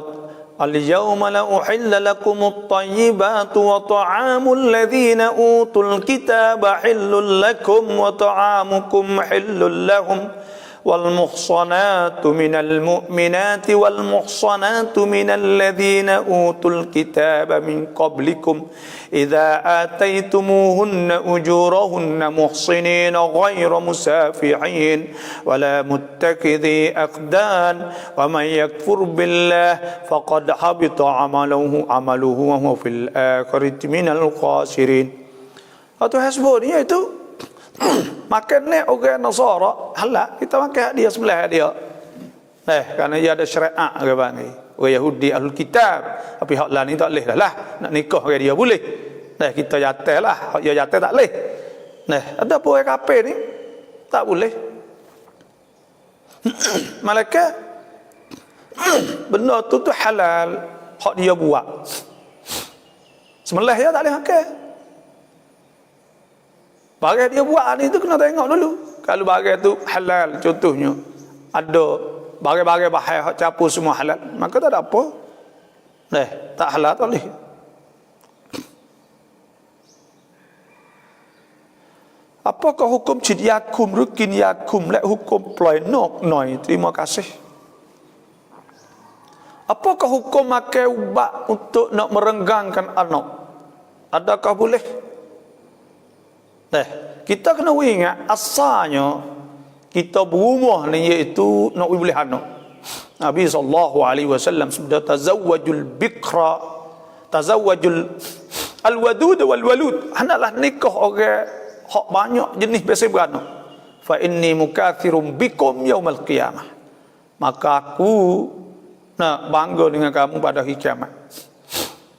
al-yawma la uhilla lakumut tayyibatu wa ta'amul ladzina utul kitaba hillul lakum wa ta'amukum hillul lahum. والمحصنات من المؤمنات والمحصنات من الذين أوتوا الكتاب من قبلكم إذا آتيتموهن أجورهن محصنين غير مسافحين ولا متخذي أخدان ومن يكفر بالله فقد حبط عمله وهو في الآخرة من الخاسرين. Atau hasbunnya itu makan ni orang Nasara halal kita makan dia sebelah dia karena dia ada syariat ke bang orang Yahudi Ahlul Kitab. Tapi hak lain ni tak boleh dah lah. Nak nikah dengan dia boleh. Nah, kita jatai lah. Hak dia jatai tak boleh. Nah, ada pun orang kafir ni tak boleh. Malaikat benda tu halal, hak dia buat. Sembelih dia tak boleh makan. Barang dia buat ni tu kena tengok dulu. Kalau barang tu halal, contohnya ada barang-barang bahaya hak campur semua halal, maka tak ada apa. Tak halal tak boleh. Apakah hukum cid yakum, rukin yakum, lek hukum ploy nok noi, terima kasih. Apakah hukum makan ubat untuk nak merenggangkan anak? Adakah boleh? Kita kena ingat asalnya kita berumah ni iaitu nak boleh anak. Nabi SAW sudah tazawwajul bikra, tazawwajul alwadud wal walud. Hendaklah nikah orang hak banyak jenis biasa beranak. Fa inni mukathirum bikum yaumal qiyamah. Maka aku nak bangga dengan kamu pada hari kiamat.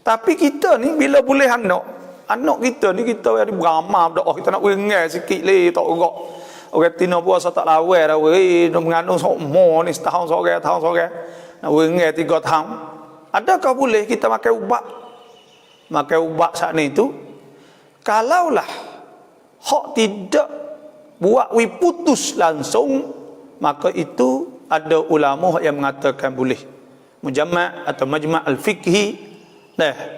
Tapi kita ni bila boleh anak kita ni kita ada beramal doa, kita nak wengai sikit le tak gerak. Orang tina puasa tak lawan dah weh, nak mengandung semua ni setahun seorang, tahun seorang. Nak wengai 3 tahun. Adakah boleh kita makan ubat? Makan ubat saat ni tu kalaulah hak tidak buat putus langsung, maka itu ada ulama yang mengatakan boleh. Mujamma' atau Majma' al-Fiqhi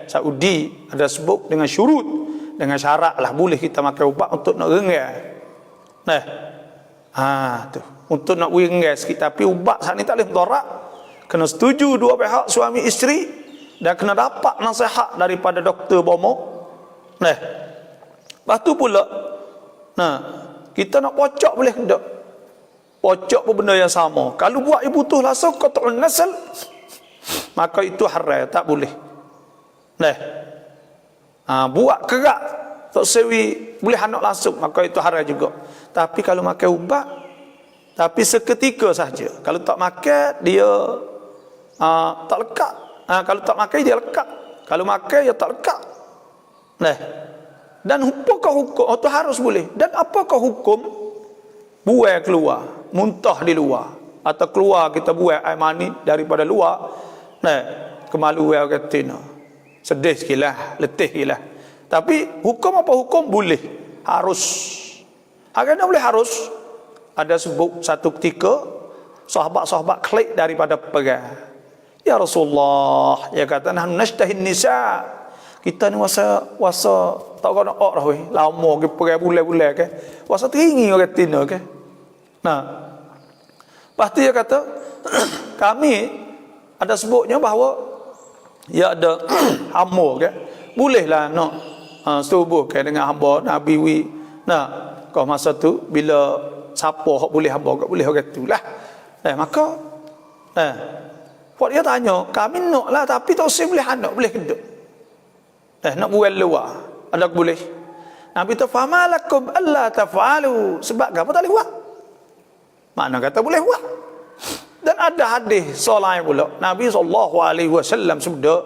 Saudi ada sebut dengan syurut, dengan syarat lah boleh kita makan ubat untuk nak rengai. Tu untuk nak rengai sikit, tapi ubat saat ni tak boleh mudarat. Kena setuju dua pihak suami isteri dan kena dapat nasihat daripada doktor bomo. Lepas tu pula kita nak pocok boleh tak? Pocok pun benda yang sama. Kalau buat ibu tu langsung qat'un nasl, maka itu haram, tak boleh. Buat kerak tak sewi boleh anak langsung, maka itu haram juga. Tapi kalau makan ubat, tapi seketika saja. Kalau tak makan dia tak lekat. Kalau tak makan dia lekat. Kalau makan dia tak lekat. Dan apakah hukum? Itu harus boleh. Dan apakah hukum buai keluar, muntah di luar, atau keluar kita buai air mani daripada luar? Kemaluan orang tina. Sedih sekilah, letih sekilah. Tapi hukum apa hukum? Boleh. Harus. Agaknya boleh harus. Ada sebut satu ketika sahabat-sahabat klik daripada perang. Ya Rasulullah, dia kata nahnu nashtahin nisa. Kita ni wasa tak kena dah weh. Lama ke perang bulan-bulan ke. Wasa teringin orang tina ke. Lepas tu dia kata kami ada sebutnya bahawa ya ada hamba ke. Bolehlah nak setubuh ke dengan hamba Nabi wi. Kau masa tu bila siapa hak boleh hamba kat boleh orang tu lah. Maka Pak dia tanya, kami nak lah tapi tak usah boleh anak boleh keduk. Nak buat luar. Ada boleh. Nabi tu famalakum alla taf'alu. Sebab apa tak boleh buat? Mana kata boleh buat? Dan ada hadis solat pula. Nabi SAW sebut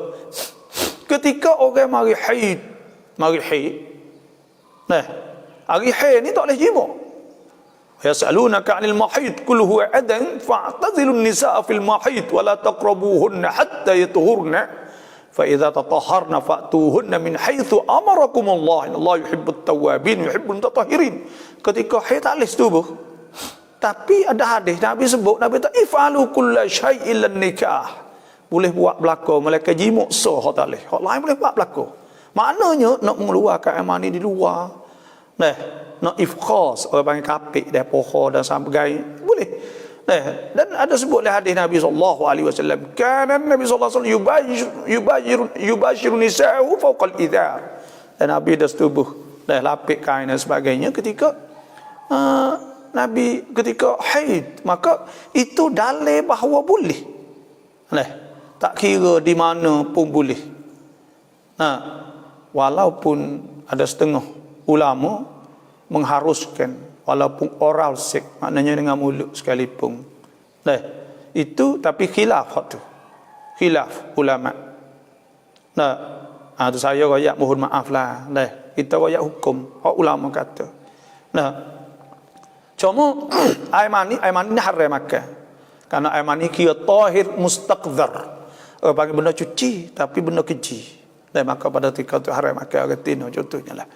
ketika orang mari haid. Hari haid ni tak boleh jima. Yas'alunaka 'anil mahid qul huwa adan fa'tazilun nisaa fil mahid wa la taqrabuhunna hatta yatuhurna fa idza tatahharna fa'tuhunna min haitsu amarakumullah innallaha yuhibbut tawwabin yuhibbul mutatahhirin. Ketika haid tak boleh setubuh. Tapi ada hadis Nabi sebut, Nabi tak ifalu kulla syai'in lan nikah. Boleh buat belaka malaikat jimuk so hak tak boleh. Hak lain boleh buat belaka. Maknanya nak mengeluarkan air mani di luar. Nak ifkhas orang panggil kapik dah pohon dan sebagainya boleh. Dan ada sebutlah hadis Nabi SAW, kana Nabi SAW yubashiru nisa'ahu fawqa al-idhar. Dan Nabi dah setubuh dah lapik kain dan sebagainya ketika Nabi ketika haid, maka itu dalil bahawa boleh. Tak kira di mana pun boleh. Walaupun ada setengah ulama mengharuskan walaupun oral seks, maknanya dengan mulut sekalipun. Itu tapi khilaf hak tu. khilaf ulama. Nah, tu saya royak mohon maaf lah. Kita royak hukum, hak ulama kata. Nah, cuma air mani ni haram makan. Karena air mani kira tahir mustaqdhar. Bagi benda cuci tapi benda keji. Maka pada ketika tu haram makan retina contohnya lah.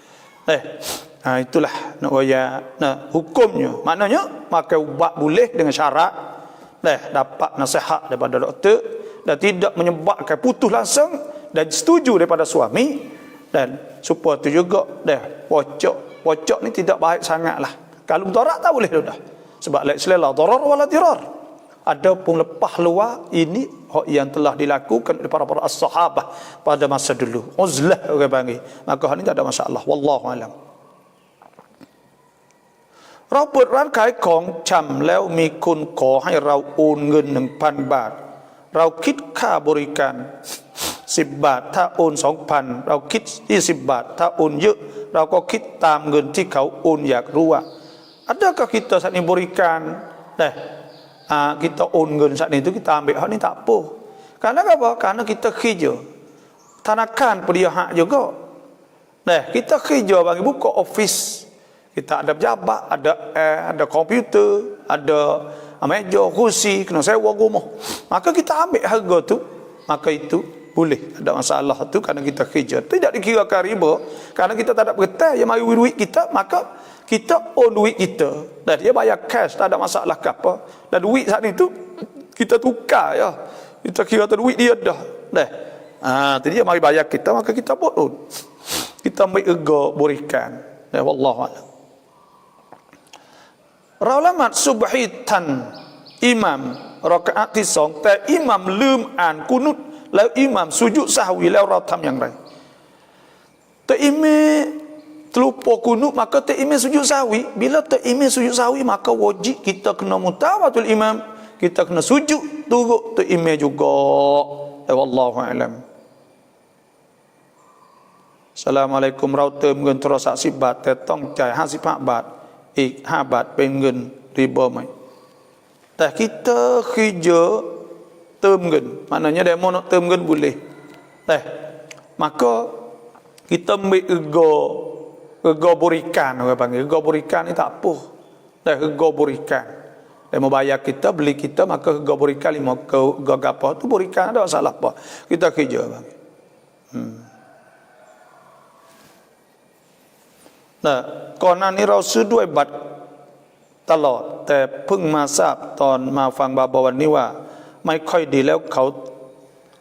Itulah nak royak. Nah, hukumnya maknanya makan ubat boleh dengan syarat dapat nasihat daripada doktor dan tidak menyebabkan putus langsung dan setuju daripada suami, dan supaya tu juga pocok ni tidak baik sangatlah. Kalau mudarat tak boleh dah. Sebab la ilaha darar wala dirar. Adapun lepas luar ini hak yang telah dilakukan oleh para as-sahabah pada masa dulu. Uzlah orang panggil. Maka hal ini tak ada masalah. Wallahu alam. เราเปิดร้านขายของชำแล้วมีคนขอให้เราโอนเงิน 1,000 บาทเราคิดค่าบริการ10 บาทถ้าโอน 2,000 เราคิด20 บาทถ้าโอนเยอะเราก็คิดตามเงินที่เขาโอนอยากรู้ว่า adakah kita saat ini berikan kita own งิน saat itu kita ambil hak ni tak apa. Karena apa? Karena kita kerja thanakan dia hak juga. Kita kerja bagi buka office. Kita ada pejabat, ada komputer, ada meja, kursi, kena sewa rumah. Maka kita ambil harga tu, maka itu boleh. Ada masalah tu kerana kita kerja. Tidak dikirakan riba. Kerana kita tak ada bergetar yang mari duit kita, maka kita own duit kita. Dan dia bayar cash, tak ada masalah ke apa. Dan duit saat itu kita tukar ya. Kita kira tu duit dia dah. Jadi dia mari bayar kita, maka kita pun own. Kita ambil harga berikan. Wallahualam.เราละหมาดซุบฮีทันอิหมัมรอกะอะห์ที่2แต่อิหมัมลืมอ่านกุนุตแล้วอิหมัมสุญูดซะฮวีแล้วเราทำอย่างไรแต่อิหมัมterlupa kunut maka tak imam sujud sahwi. Bila tak imam sujud sahwi maka wajib kita kena mutawatul imam, kita kena sujud turut tak imam juga. Wallahu a'lam. Assalamualaikum เราเติมเงินโทรศัพท์10 บาทแต่ต้องจ่าย55 บาทอีก5 บาทเป็นเงินริบาไหมแต่kita kerja เติมเงิน maknanya demo nak เติมเงิน boleh maka kita ambil rega berikan orang panggil rega berikan ni tak apa rega berikan dia mau bayar kita beli kita maka rega berikan 5 rega apa tu berikan ada masalah apa kita kerja bang. Nah, ก่อนหน้านี้เราซื้อด้วยบัตรตลอดแต่เพิ่งมาทราบตอนมาฟังบาบาวันนี้ว่าไม่ค่อยดีแล้วเขา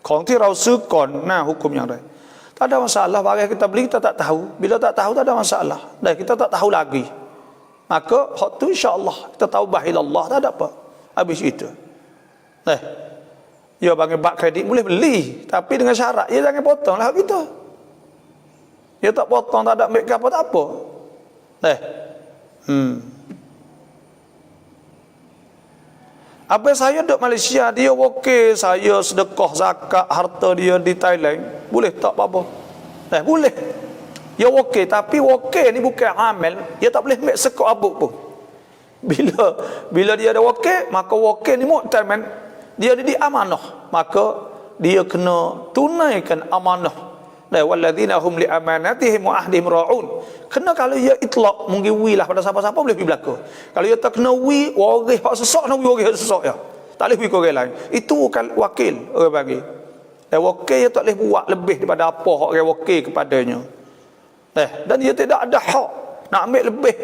ของที่เราซื้อก่อนหน้าหุกุมอย่างไร tak ada masalah barang kita beli kita tak tahu bila tak tahu tak ada masalah dan kita tak tahu lagi maka hak tu insya-Allah kita taubah ila Allah tak ada apa habis itu ya bagi bak kredit boleh beli tapi dengan syarat ya jangan potonglah kita ya tak potong tak ada ambil ke apa tak apa apa saya duduk Malaysia dia okey saya sedekah zakat harta dia di Thailand boleh tak apa-apa boleh ya okey tapi okey ni bukan amal dia tak boleh ambil sekok abuk pun bila dia ada okey maka okey ni mu'taman dia di amanah maka dia kena tunaikan amanah walladzina hum li amanatihim wa ahdihim ra'un. Kena kalau ia itlaq mungkin wi lah pada siapa-siapa boleh pergi belaka. Kalau ia tak kena wi waris hak sesak nak wi waris sesak ya. Tak boleh wi ke orang lain. Itu kan wakil orang bagi. Dan wakil dia tak boleh buat lebih daripada apa hak orang wakil kepadanya. Dan dia tidak ada hak nak ambil lebih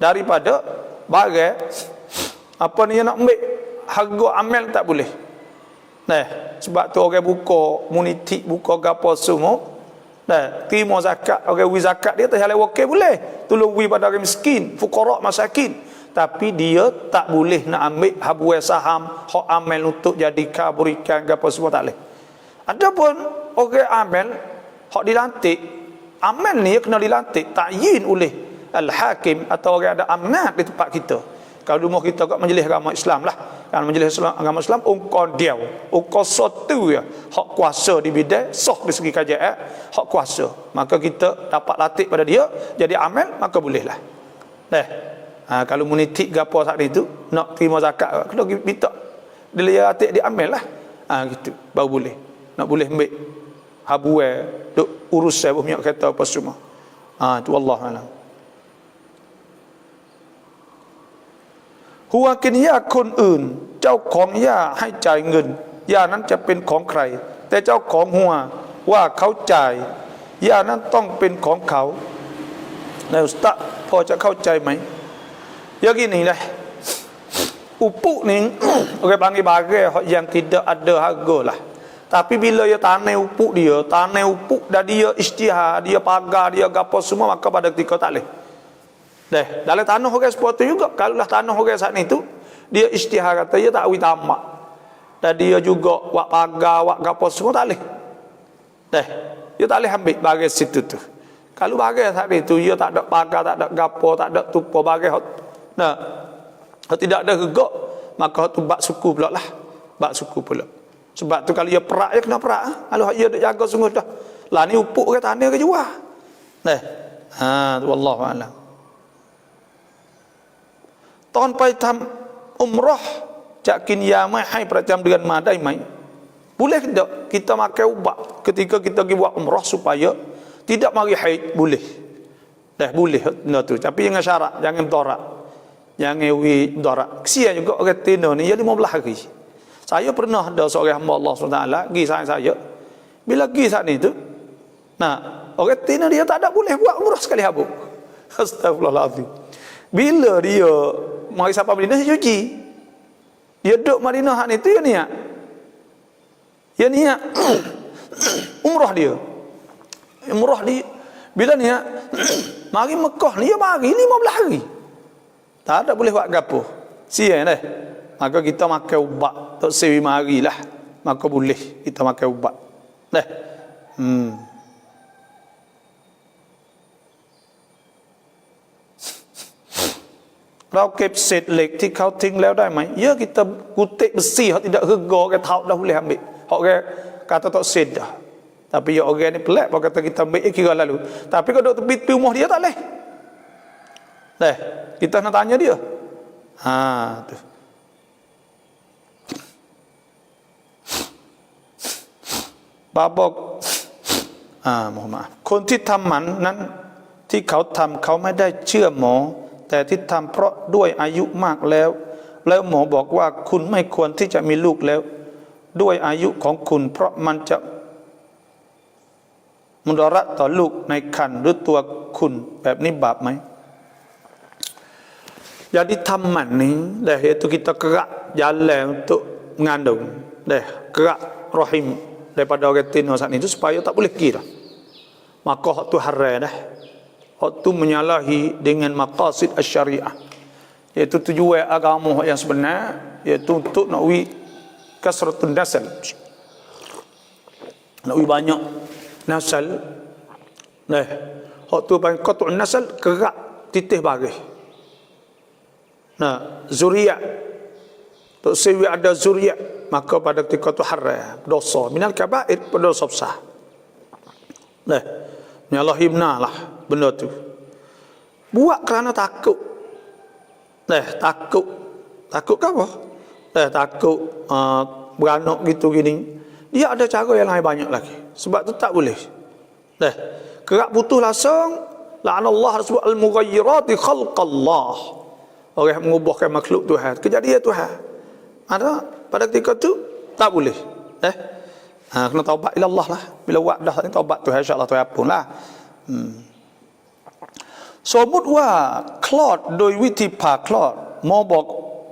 daripada barang apa ni nak ambil harga amal tak boleh. Sebab tu orang buka muniti buka gapo semua terima zakat orang wi zakat dia tak halal wakil boleh tolong wi pada orang miskin fuqara masakin tapi dia tak boleh nak ambil habuai saham hak amal untuk jadi kaburikan gapo semua tak boleh adapun orang amal hak dilantik amal ni kena dilantik ta'yin oleh al-hakim atau orang ada amanat di tempat kita kalau rumah kita kat majlis agama Islam lah kan majlis agama Islam ungkon dia ungkon satu ya hak kuasa di bidang sah dari segi kajian hak kuasa maka kita dapat latih pada dia jadi amal maka bolehlah kalau munitik gapo saat itu nak terima zakat kena minta dia latih di amal lah Gitu baru boleh. Nak boleh ambil habuai duk urus saya minyak kereta apa semua. Itu wallahu alam. Huwa กินยาคนอื่นเจ้าของยาให้จ่ายเงินยานั้นจะเป็นของใครแต่เจ้าของหัวว่าเขาจ่ายยานั้นต้องเป็นของเขานายอุสตาพอจะเข้าใจไหมอย่างนี้lah upuk ni orang panggil bagai yang tidak ada harga lah. Tapi bila dia tanam upuk dia, tanam upuk dah dia isytihar, dia pagar, dia gapo semua, maka pada ketika tak leh. Dalam tanah orang seperti juga. Kalau lah tanah orang saat itu, dia isytihar kata dia tak tamak. Dan dia juga wak pagar, wak gapo semua tak leh. Dia tak leh ambil bagai situ tu. Kalau bagai saat itu, dia tak ada pagar, tak ada gapo, tak ada tupo bagai. Kalau tidak ada gegak, maka tu bak suku pula lah. Bak suku pula. Sebab tu kalau dia perak, dia kena perak. Kalau dia nak jaga sungguh dah. Lah ni upuk ke tanah ke jual. Wallahu a'lam. ตอนไปทำอุมเราะห์จะกินยาไม่ให้ประจำเดือนมาได้ไหม Boleh tidak kita makan ubat ketika kita pergi buat umrah supaya tidak mari haid? Boleh. Boleh tu. Tapi jangan syarat, jangan torak. Jangan torak. Kesian juga orang tina ni dia 15 hari. Saya pernah ada seorang hamba Allah SWT pergi saya. Bila pergi saat ni tu, orang tina dia tak ada boleh buat umrah sekali habuk. Astagfirullahaladzim. Bila dia mari sampai Madinah dia cuci. Dia duduk Madinah hak ni tu dia niat. Dia niat umrah dia. Umrah dia bila niat mari Mekah ni dia mari 15 hari. Tak ada boleh buat gapo. Sian dah. Maka kita makan ubat tak sewi marilah. Maka boleh kita makan ubat.เราเก็บเศษเหล็กที่เขาทิ้งแล้วได้ไหม Ya kita kutip besi hak tidak rega ke tahu dah boleh ambil. Hak ke kata tak sed dah. Tapi ya orang ni pelik kalau kata kita ambil kira lalu. Tapi kalau duk tepi rumah dia tak leh. Kita nak tanya dia. Tu. Babak mohon maaf. คนที่ทำหมันนั้นที่เขาทำเขาไม่ได้เชื่อหมอแต่ที่ทำเพราะด้วยอายุมากแล้วหมอบอกว่าคุณไม่ควรที่จะมีลูกแล้วด้วยอายุของคุณเพราะมันจะมุดาระต่อลูกในครรภ์หรือตัวคุณแบบนี้บาปไหม Jadi taman ni itu kita kerak jalan untuk mengandung kerak rahim daripada orang tina saat itu supaya tak boleh kira. Maka hak tu haram hak tu menyalahi dengan maqasid asy-syariah, iaitu tujuan agama yang sebenar, iaitu untuk nak kasratun nasal, nak banyak nasal. Hak tu panggil qat'un nasal, kerak titih baris. Zuriat tak sewi ada zuriat, maka pada ketika tu haram, dosa minal kabair, dosa besar. Menyalahi benar lah benda tu. Buat kerana takut. Takut ke apa? Takut beranak gitu gini. Dia ada cara yang lain banyak lagi. Sebab tu tak boleh. Kerak putus langsung, la'anallah sebut al-mughayyirati khalqallah. Orang yang mengubahkan makhluk Tuhan, kejadian Tuhan. Ada pada ketika tu tak boleh. Kena taubat ila Allah lah. Bila buat dah ni taubat Tuhan, insya-Allah Tuhan ampun lah. สมมุติว่าคลอดโดยวิธีผ่าคลอดหมอบอก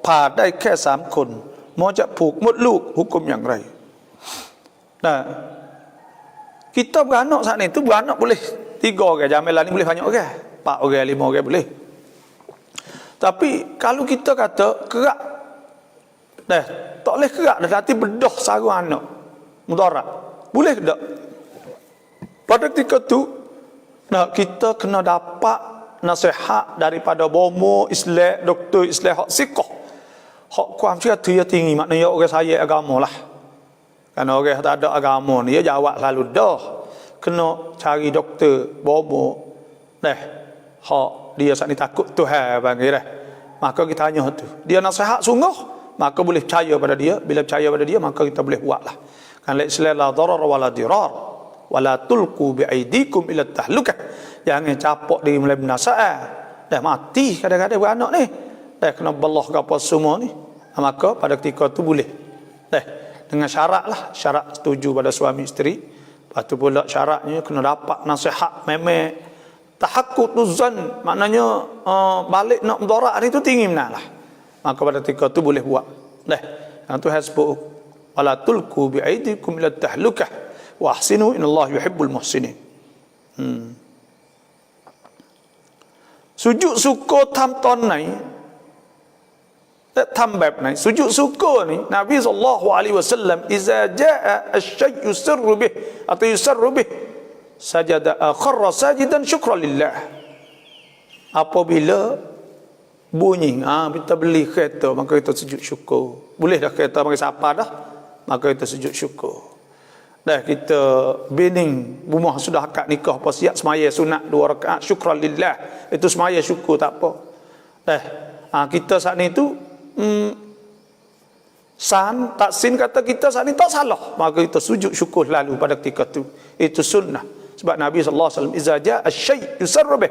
ผ่าได้แค่3 คนหมอจะผูกมดลูกหุกมอย่างไร kita beranak saat ni tu beranak boleh 3 orang, jamilah ni boleh banyak orang, 4 orang, 5 orang boleh. Tapi kalau kita kata kerak tak boleh kerak dah, nanti bedah sarung anak mudarat, boleh tak? Pada ketika tu kita kena dapat nasihat daripada bomo Islam, doktor Islam hak siqah, hak kuam dia tinggi, maknanya orang saya agama lah. Kerana orang tak ada agama ni dia jawab selalu dah kena cari doktor bomo hak dia saat ni takut Tuhan panggil maka kita tanya tu, dia nasihat sungguh maka boleh percaya pada dia. Bila percaya pada dia, maka kita boleh buatlah. Kan la Islam la darar wala dirar wala tulqu bi aidikum ila tahlukah. Jangan capok diri mulai binasaan. Dah mati kadang-kadang beranak ni. Dah kena belah ke apa semua ni. Maka pada ketika tu boleh. Dah dengan syarat lah, syarat setuju pada suami isteri. Lepas tu pula syaratnya kena dapat nasihat memang tahakkuk tuzan, maknanya balik nak mudarat ni tu tinggi benar lah. Maka pada ketika tu boleh buat. Dah. Yang tu hasbu wala tulqu bi aidikum ila tahlukah wa ahsinu innallaha yuhibbul muhsinin. Sujud syukur tam này thămแบบไหน sujud syukur ni Nabi SAW iza jaa asy-syai' yusarru bih atau yusarru bih sajada kharra sajidan syukran lillah. Apabila bunyi kita beli kereta, maka kita sujud syukur. Boleh dah kereta bagi siapa dah, maka kita sujud syukur. Dah kita bening rumah sudah akad nikah apa siap semaya sunat 2 rakaat syukran lillah, itu semaya syukur tak apa. Dah kita saat ni tu tak sin kata kita saat ni tak salah, maka kita sujud syukur lalu pada ketika tu. Itu sunnah. Sebab Nabi SAW iza jaa asy-syai' yusarru bih,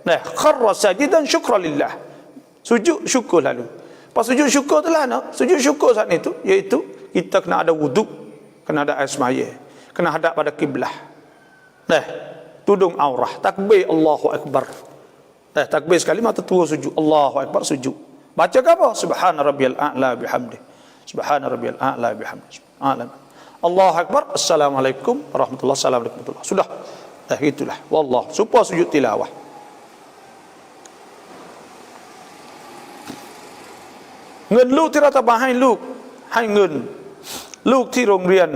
nah kharra sajidan syukran lillah, sujud syukur lalu. Pas sujud syukur tu lah sujud syukur saat ni tu iaitu kita kena ada wuduk, kena ada air semaya, kena hadap pada kiblah. Nah, tudung aurah, takbir Allahu Akbar. Nah, takbir sekali mata tua sujud, Allahu Akbar sujud. Baca ke apa? Subhana rabbiyal a'la bihamdi. Subhana rabbiyal a'la bihamdi. Allahu Akbar, Assalamualaikum warahmatullahi wabarakatuh. Sudah. Dah itulah. Wallah, supaya sujud tilawah. Ngân ลูกที่รัฐบาลให้ลูกให้เงินลูกที่โรงเรียน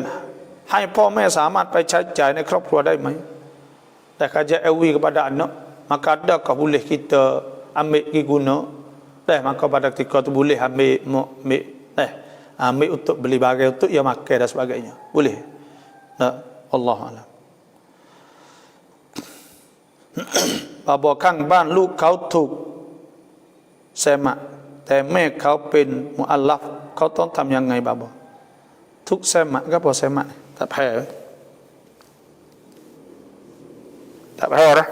ให้พ่อแม่สามารถไปใช้จ่ายในครอบครัวได้ไหม แต่ kajian LV kepada anak, maka adakah boleh kita ambil pergi guna? Maka pada ketika tu boleh ambil untuk beli barang untuk ia makan dan sebagainya. Boleh. Allah alam. บอกข้างบ้านลูกเขาถูกแซมะแต่แม่เขาเป็นมุอัลลัฟเขาต้องทำยังไงบาบอกทุกแซมะก็พอแซมะtak payah dah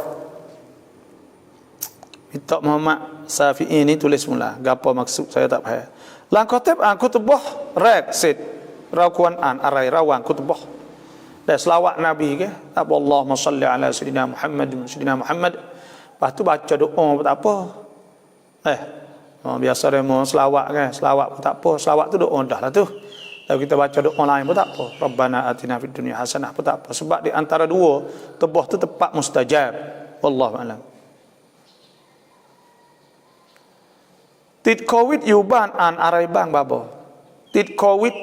minta Muhammad Syafi'i ni tulis mula gapo maksud saya tak payah lang kutub kutubah red set เราควรอ่านอะไรระหว่างคุตบะห์และselawat Nabi ke Allahumma salli ala sayyidina Muhammad lepas tu baca doa tak apa biasa demo selawat kan, selawat pun tak apa, selawat tu doa dah lah tu. Kalau kita baca doa lain pun tak apa, Rabbana atina fid dunya hasanah pun tak apa, sebab di antara dua tebah tu tepat mustajab. Wallahu a'lam. ติดโควิดอยู่บ้านอ่านอะไรบ้างบาบอติดโควิด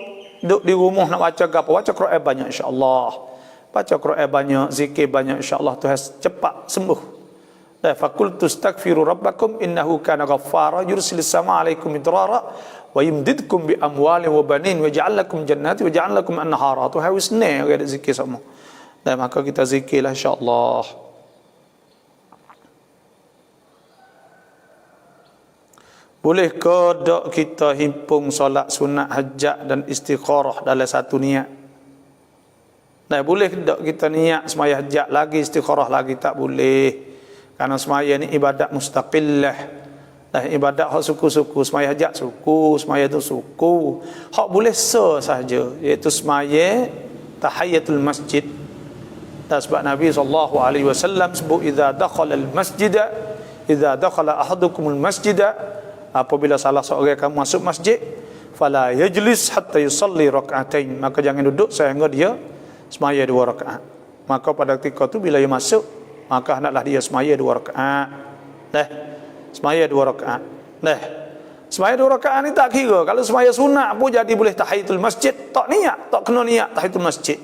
di rumah nak baca apa, baca Quran banyak insya-Allah, baca Quran banyak, zikir banyak insya-Allah, Tuhan cepat sembuh. Fakultu astaghfiru rabbakum innahu kana ghaffara yursilis sama alaikum midrara wa yumdidkum bi amwalin wa banin wa ja'al lakum jannati wa ja'al lakum anhara. Tu harus ni ada zikir semua. Dan maka kita zikirlah insya-Allah. Boleh ke dak kita himpung solat sunat hajat dan istikharah dalam satu niat? Nah, boleh dak kita niat semaya hajat lagi istikharah lagi? Tak boleh. Karena semaya ni ibadat mustaqillah. Dah ibadat hak suku-suku, semaya hajat suku, semaya tu suku. Hak boleh sahaja, iaitu semaya tahiyatul masjid. Dan sebab Nabi SAW sebut idza dakhala al-masjid, idza dakhala ahadukumul masjid, apabila salah seorang kamu masuk masjid, fala yajlis hatta yusalli rak'atain, maka jangan duduk sehingga dia semaya 2 rakaat. Maka pada ketika tu bila dia masuk, maka hendaklah dia semaya 2 rakaat. Semaya 2 rakaat. Semaya 2 rakaat ni tak kira. Kalau semaya sunat pun jadi boleh tahiyatul masjid, tak niat, tak kena niat tahiyatul masjid.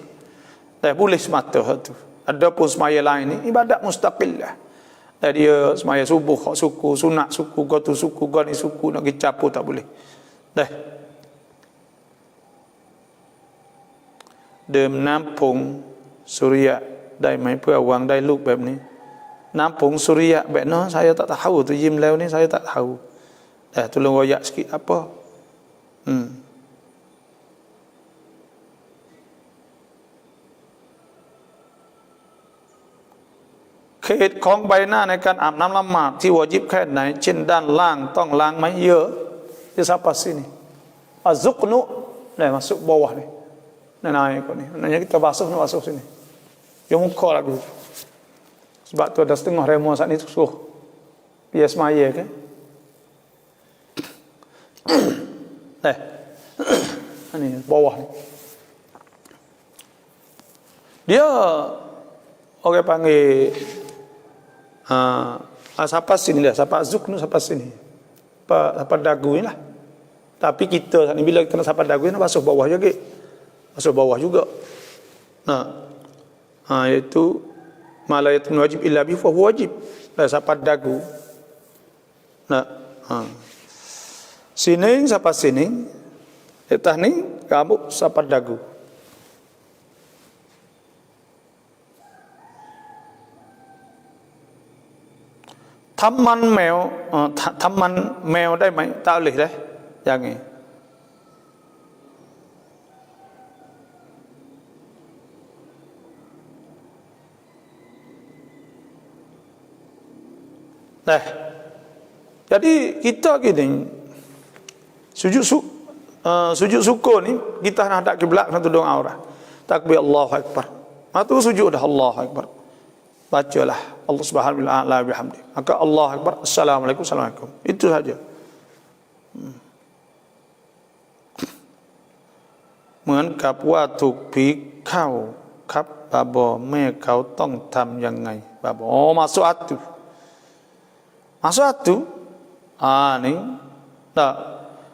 Boleh semata tu. Adapun semaya lain ni ibadat mustaqillah. Dia semaya subuh hak suku, sunat suku, gotu suku, gani suku, nak pergi capur tak boleh. Dia menampung Suriaได้ไหมเพื่อหวังได้ลูกแบบนี้น้ำผงสุริยะแบบนั้น saya tak tahu tu Jim Leo ni saya tak tahu. Tolong royak sikit apa เขตของใบหน้าในการอาบน้ำละหมาดที่วาญิบแค่ไหนเช่นด้านล่างต้องล้างไหมเยอะที่sampai sini az-zuqnu masuk bawah ni naik ni nanya kita basuh ni basuh sini dia muka lagi sebab tu ada setengah remo saat ni suruh bias maya ke ni bawah ni dia orang panggil sampai sini lah, sampai zuqnu sampai sini sampai dagu ni lah. Tapi kita saat ni bila kita nak sampai dagu ni basuh bawah juga. Basuh bawah juga. Iaitu malayatun wajib illa bi fa huwa wajib. Dah sampai dagu. Sini sampai sini. Atas ni rambut sampai dagu. Taman mèo ได้ไหม tak boleh dah jangan jadi kita gini sujud syukur ni kita nak hadap kiblat satu doa orang takbir Allahu akbar matu sujud dah Allahu akbar bacalah Allah Subhanahu wa taala bihamdi maka Allah akbar assalamualaikum assalamualaikum itu sajaเหมือนกับว่าถูกผีเข้าครับบาบอแม่เขาต้องทำยังไงบาบอmasuk atu ni tak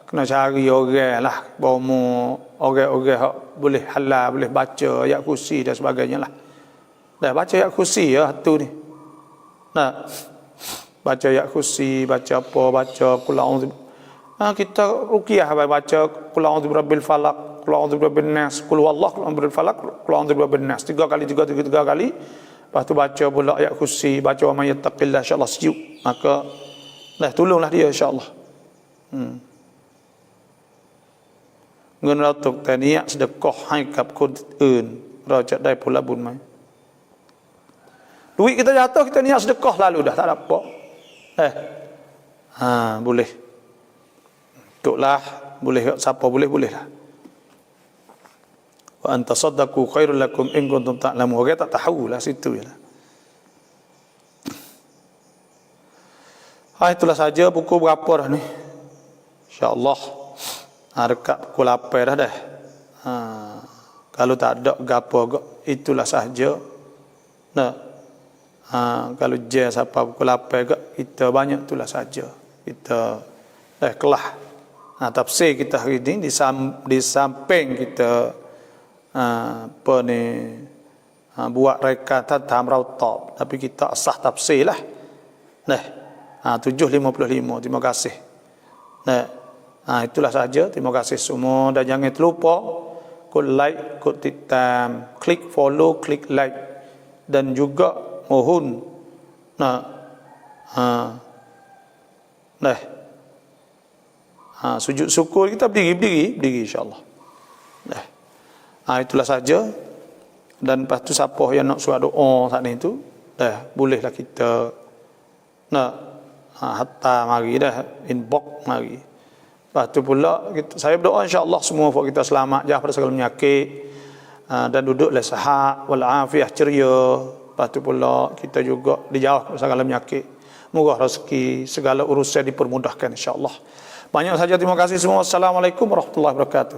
kena cari orang lah bomo orang boleh halal boleh baca ayat kursi dan sebagainya lah. Dah baca ayat kursi ya tu ni. Baca ayat kursi, baca apa, baca qul a'udzu. Kita ruqyah baca qul a'udzu birabbil falaq, qul a'udzu birabbin nas, qul huwallahu, qul a'udzu birabbil falaq, qul a'udzu birabbin nas. Tiga kali. Lepas tu baca pula ayat kursi, baca wa may yattaqillah insya-Allah sejuk. Maka tolonglah dia insya-Allah. งินเราตกแต่นี้สะดอกให้กับคนอื่นเราจะได้ผลบุญไหม Duit kita jatuh kita niat sedekah lalu dah tak ada apa. Boleh. Tuklah boleh siapa boleh lah. Wa anta saddaqu khairul lakum in kuntum ta'lamun. Orang tak tahu lah situ ya. Itulah saja pukul berapa dah ni? Insya-Allah dekat pukul 8 dah. Kalau tak ada gapo itulah sahaja. Kalau je sampai pukul 8 ke kita banyak itulah saja kita kelah tafsir kita hari ini di samping kita buat rekatan tamrautop tapi kita sah tafsir lah 7.55 terima kasih itulah saja terima kasih semua dan jangan terlupa klik like klik titam klik follow klik like dan juga mohon sujud syukur kita berdiri insya-Allah. Itulah saja dan lepas tu siapa yang nak surat doa saat ni tu bolehlah kita hatta mari inbox mari. Lepas tu pula saya berdoa insya-Allah semua buat kita selamat jauh pada segala penyakit dan duduklah sihat wal afiah ceria. Lepas tu pula kita juga dijauh segala penyakit. Murah rezeki, segala urusan dipermudahkan insya-Allah. Banyak saja terima kasih semua. Assalamualaikum warahmatullahi wabarakatuh.